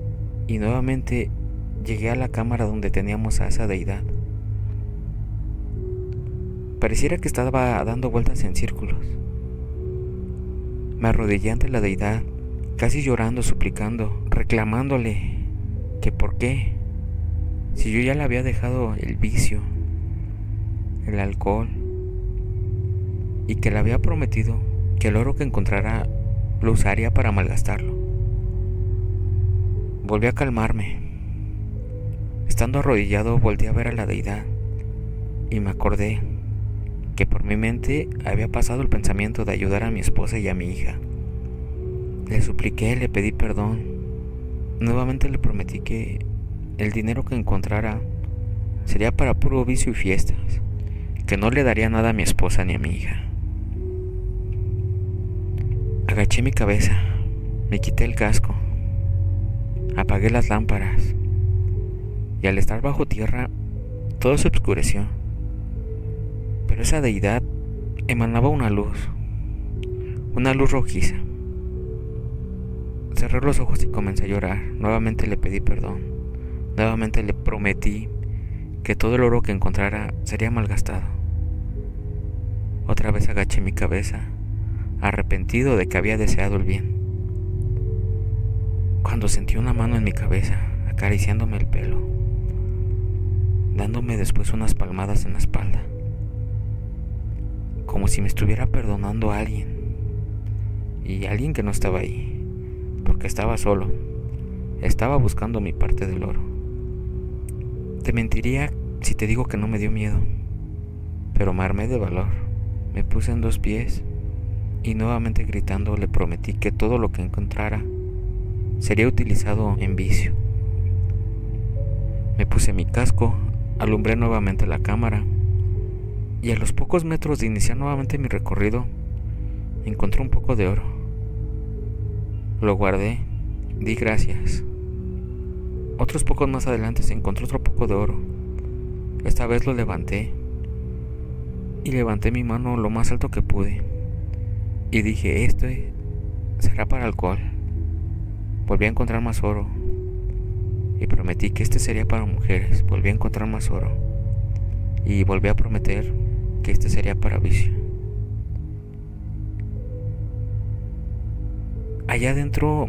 Speaker 3: y nuevamente llegué a la cámara donde teníamos a esa deidad. Pareciera que estaba dando vueltas en círculos. Me arrodillé ante la deidad, casi llorando, suplicando, reclamándole que por qué, si yo ya le había dejado el vicio, el alcohol, y que le había prometido que el oro que encontrara lo usaría para malgastarlo. Volví a calmarme. Estando arrodillado volteé a ver a la deidad y me acordé que por mi mente había pasado el pensamiento de ayudar a mi esposa y a mi hija. Le supliqué, le pedí perdón. Nuevamente le prometí que el dinero que encontrara sería para puro vicio y fiestas, que no le daría nada a mi esposa ni a mi hija. Agaché mi cabeza, me quité el casco, apagué las lámparas y al estar bajo tierra todo se oscureció. Pero esa deidad emanaba una luz rojiza. Cerré los ojos y comencé a llorar. Nuevamente le pedí perdón. Nuevamente le prometí que todo el oro que encontrara sería malgastado. Otra vez agaché mi cabeza, arrepentido de que había deseado el bien. Cuando sentí una mano en mi cabeza, acariciándome el pelo, dándome después unas palmadas en la espalda, como si me estuviera perdonando a alguien, y alguien que no estaba ahí, porque estaba solo, estaba buscando mi parte del oro. Te mentiría si te digo que no me dio miedo, pero me armé de valor, me puse en 2 pies y nuevamente gritando le prometí que todo lo que encontrara sería utilizado en vicio. Me puse mi casco, alumbré nuevamente la cámara y a los pocos metros de iniciar nuevamente mi recorrido encontré un poco de oro. Lo guardé, di gracias. Otros pocos más adelante se encontró otro poco de oro. Esta vez lo levanté y levanté mi mano lo más alto que pude y dije, este será para alcohol. Volví a encontrar más oro y prometí que este sería para mujeres. Volví a encontrar más oro y volví a prometer que este sería para vicio. Allá adentro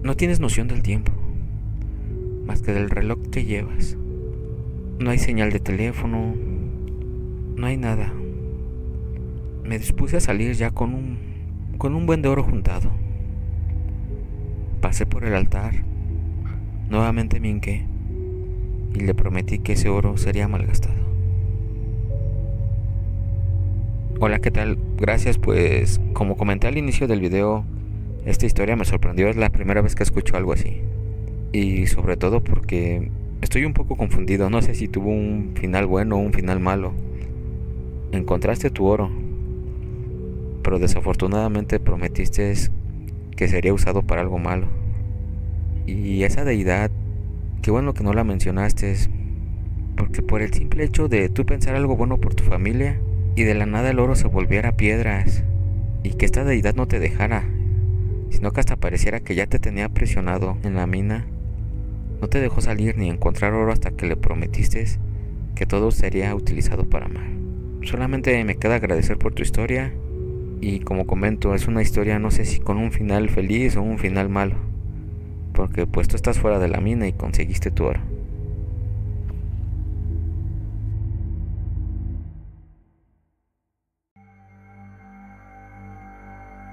Speaker 3: no tienes noción del tiempo, más que del reloj que llevas. No hay señal de teléfono, no hay nada. Me dispuse a salir ya con un buen de oro juntado. Pasé por el altar, nuevamente me hinqué y le prometí que ese oro sería malgastado. Hola, ¿qué tal? Gracias, pues como comenté al inicio del video, esta historia me sorprendió, es la primera vez que escucho algo así. Y sobre todo porque estoy un poco confundido, no sé si tuvo un final bueno o un final malo. Encontraste tu oro, pero desafortunadamente prometiste que sería usado para algo malo. Y esa deidad, qué bueno que no la mencionaste, porque por el simple hecho de tú pensar algo bueno por tu familia y de la nada el oro se volviera piedras y que esta deidad no te dejara, sino que hasta pareciera que ya te tenía presionado en la mina, no te dejó salir ni encontrar oro hasta que le prometiste que todo sería utilizado para mal. Solamente me queda agradecer por tu historia y como comento, es una historia no sé si con un final feliz o un final malo, porque pues tú estás fuera de la mina y conseguiste tu oro.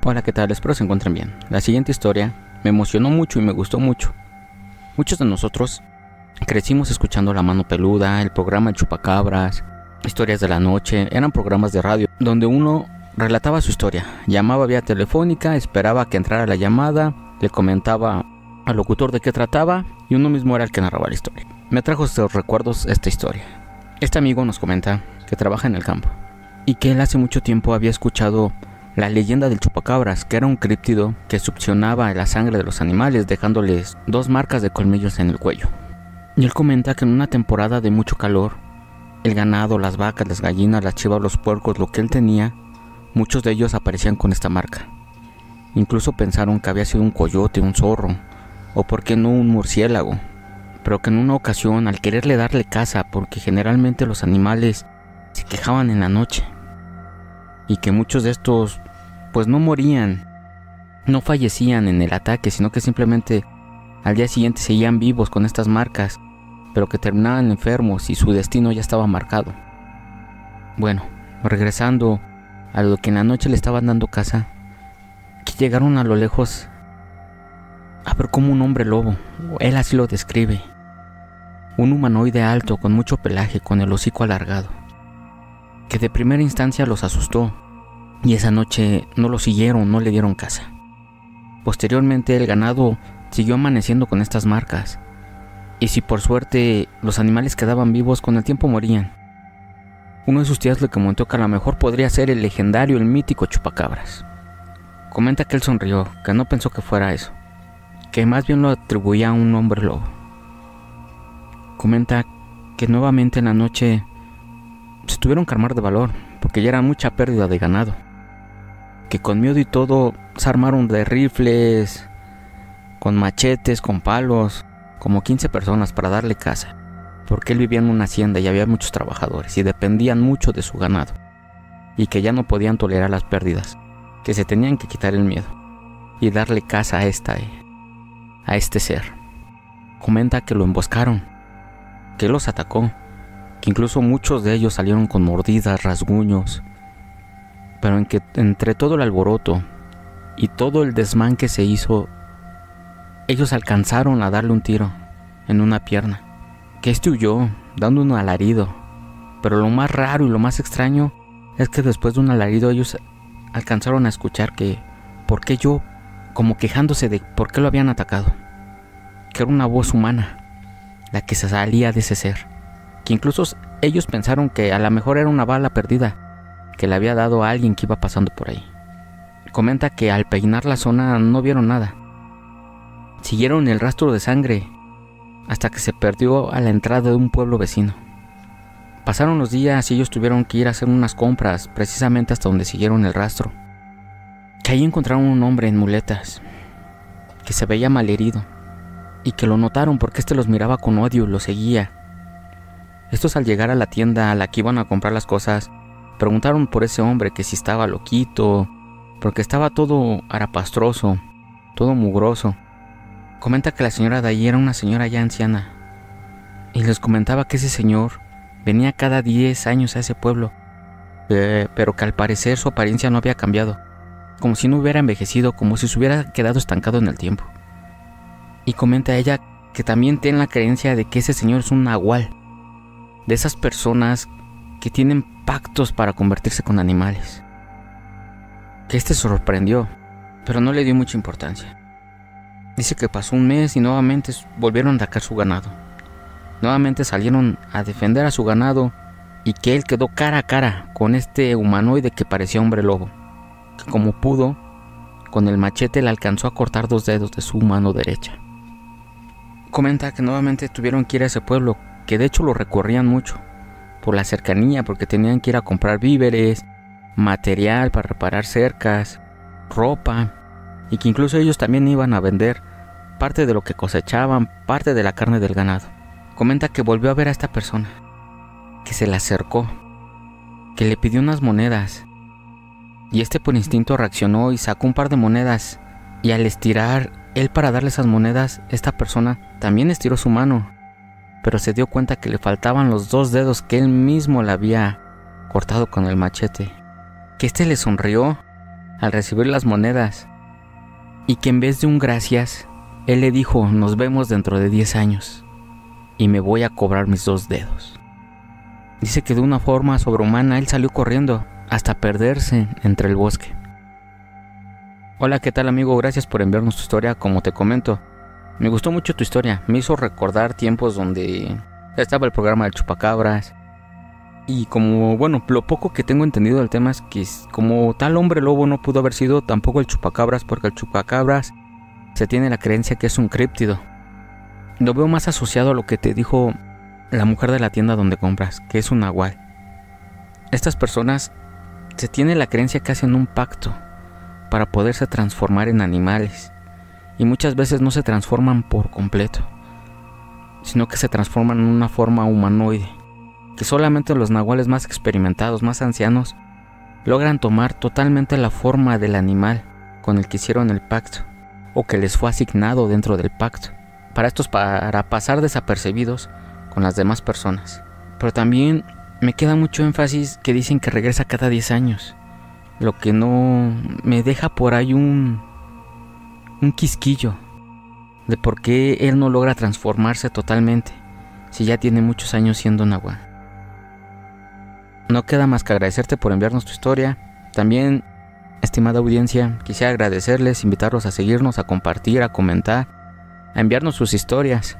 Speaker 2: Hola, ¿qué tal? Espero se encuentren bien. La siguiente historia me emocionó mucho y me gustó mucho. Muchos de nosotros crecimos escuchando La Mano Peluda, el programa El Chupacabras, Historias de la Noche. Eran programas de radio donde uno relataba su historia, llamaba vía telefónica, esperaba que entrara la llamada, le comentaba al locutor de qué trataba y uno mismo era el que narraba la historia. Me trajo estos recuerdos esta historia. Este amigo nos comenta que trabaja en el campo y que él hace mucho tiempo había escuchado la leyenda del chupacabras, que era un críptido que succionaba la sangre de los animales dejándoles 2 marcas de colmillos en el cuello. Y él comenta que en una temporada de mucho calor, el ganado, las vacas, las gallinas, las chivas, los puercos, lo que él tenía, muchos de ellos aparecían con esta marca. Incluso pensaron que había sido un coyote, un zorro, o por qué no un murciélago, pero que en una ocasión al quererle darle caza, porque generalmente los animales se quejaban en la noche, y que muchos de estos pues no morían, no fallecían en el ataque, sino que simplemente al día siguiente seguían vivos con estas marcas, pero que terminaban enfermos y su destino ya estaba marcado. Bueno, regresando a lo que en la noche le estaban dando caza, que llegaron a lo lejos a ver como un hombre lobo, él así lo describe, un humanoide alto con mucho pelaje, con el hocico alargado, que de primera instancia los asustó y esa noche no lo siguieron, no le dieron caza. Posteriormente el ganado siguió amaneciendo con estas marcas y si por suerte los animales quedaban vivos, con el tiempo morían. Uno de sus tías le comentó que a lo mejor podría ser el legendario, el mítico chupacabras. Comenta que él sonrió, que no pensó que fuera eso, que más bien lo atribuía a un hombre lobo. Comenta que nuevamente en la noche se tuvieron que armar de valor,
Speaker 3: porque ya era mucha pérdida de ganado, que con miedo y todo se armaron de rifles, con machetes, con palos, como 15 personas para darle caza, porque él vivía en una hacienda y había muchos trabajadores y dependían mucho de su ganado, y que ya no podían tolerar las pérdidas, que se tenían que quitar el miedo y darle caza a este ser. Comenta que lo emboscaron, que los atacó, que incluso muchos de ellos salieron con mordidas, rasguños, pero entre todo el alboroto y todo el desmán que se hizo, ellos alcanzaron a darle un tiro en una pierna, que este huyó dando un alarido, pero lo más raro y lo más extraño es que después de un alarido ellos alcanzaron a escuchar que por qué yo, como quejándose de por qué lo habían atacado, que era una voz humana la que se salía de ese ser, que incluso ellos pensaron que a lo mejor era una bala perdida que le había dado a alguien que iba pasando por ahí. Comenta que al peinar la zona no vieron nada, siguieron el rastro de sangre hasta que se perdió a la entrada de un pueblo vecino. Pasaron los días y ellos tuvieron que ir a hacer unas compras precisamente hasta donde siguieron el rastro, que ahí encontraron un hombre en muletas que se veía malherido y que lo notaron porque los miraba con odio y los seguía. Estos, al llegar a la tienda a la que iban a comprar las cosas, preguntaron por ese hombre, que si estaba loquito, porque estaba todo harapastroso, todo mugroso. Comenta que la señora de ahí era una señora ya anciana y les comentaba que ese señor venía cada 10 años a ese pueblo, pero que al parecer su apariencia no había cambiado, como si no hubiera envejecido, como si se hubiera quedado estancado en el tiempo. Y comenta ella que también tiene la creencia de que ese señor es un nahual, de esas personas que tienen pactos para convertirse con animales. Que se sorprendió, pero no le dio mucha importancia. Dice que pasó un mes y nuevamente volvieron a atacar su ganado. Nuevamente salieron a defender a su ganado y que él quedó cara a cara con este humanoide que parecía hombre lobo, que como pudo, con el machete le alcanzó a cortar 2 dedos de su mano derecha. Comenta que nuevamente tuvieron que ir a ese pueblo, que de hecho lo recorrían mucho por la cercanía, porque tenían que ir a comprar víveres, material para reparar cercas, ropa, y que incluso ellos también iban a vender parte de lo que cosechaban, parte de la carne del ganado. Comenta que volvió a ver a esta persona, que se le acercó, que le pidió unas monedas, y por instinto reaccionó y sacó un par de monedas, y al estirar él para darle esas monedas, esta persona también estiró su mano, pero se dio cuenta que le faltaban los 2 dedos que él mismo le había cortado con el machete, que le sonrió al recibir las monedas, y que en vez de un gracias, él le dijo: nos vemos dentro de 10 años, y me voy a cobrar mis 2 dedos. Dice que de una forma sobrehumana él salió corriendo hasta perderse entre el bosque. Hola, ¿qué tal, amigo? Gracias por enviarnos tu historia. Como te comento, me gustó mucho tu historia. Me hizo recordar tiempos donde estaba el programa del chupacabras. Y como, lo poco que tengo entendido del tema es que como tal hombre lobo no pudo haber sido tampoco el chupacabras, porque el chupacabras se tiene la creencia que es un críptido. Lo veo más asociado a lo que te dijo la mujer de la tienda donde compras, que es un nahual. Estas personas se tiene la creencia que hacen un pacto para poderse transformar en animales, y muchas veces no se transforman por completo, sino que se transforman en una forma humanoide, que solamente los nahuales más experimentados, más ancianos, logran tomar totalmente la forma del animal con el que hicieron el pacto, o que les fue asignado dentro del pacto, para pasar desapercibidos con las demás personas. Pero también me queda mucho énfasis que dicen que regresa cada 10 años, lo que no me deja por ahí un quisquillo de por qué él no logra transformarse totalmente si ya tiene muchos años siendo nahual. No queda más que agradecerte por enviarnos tu historia. También, estimada audiencia, quisiera agradecerles, invitarlos a seguirnos, a compartir, a comentar, a enviarnos sus historias.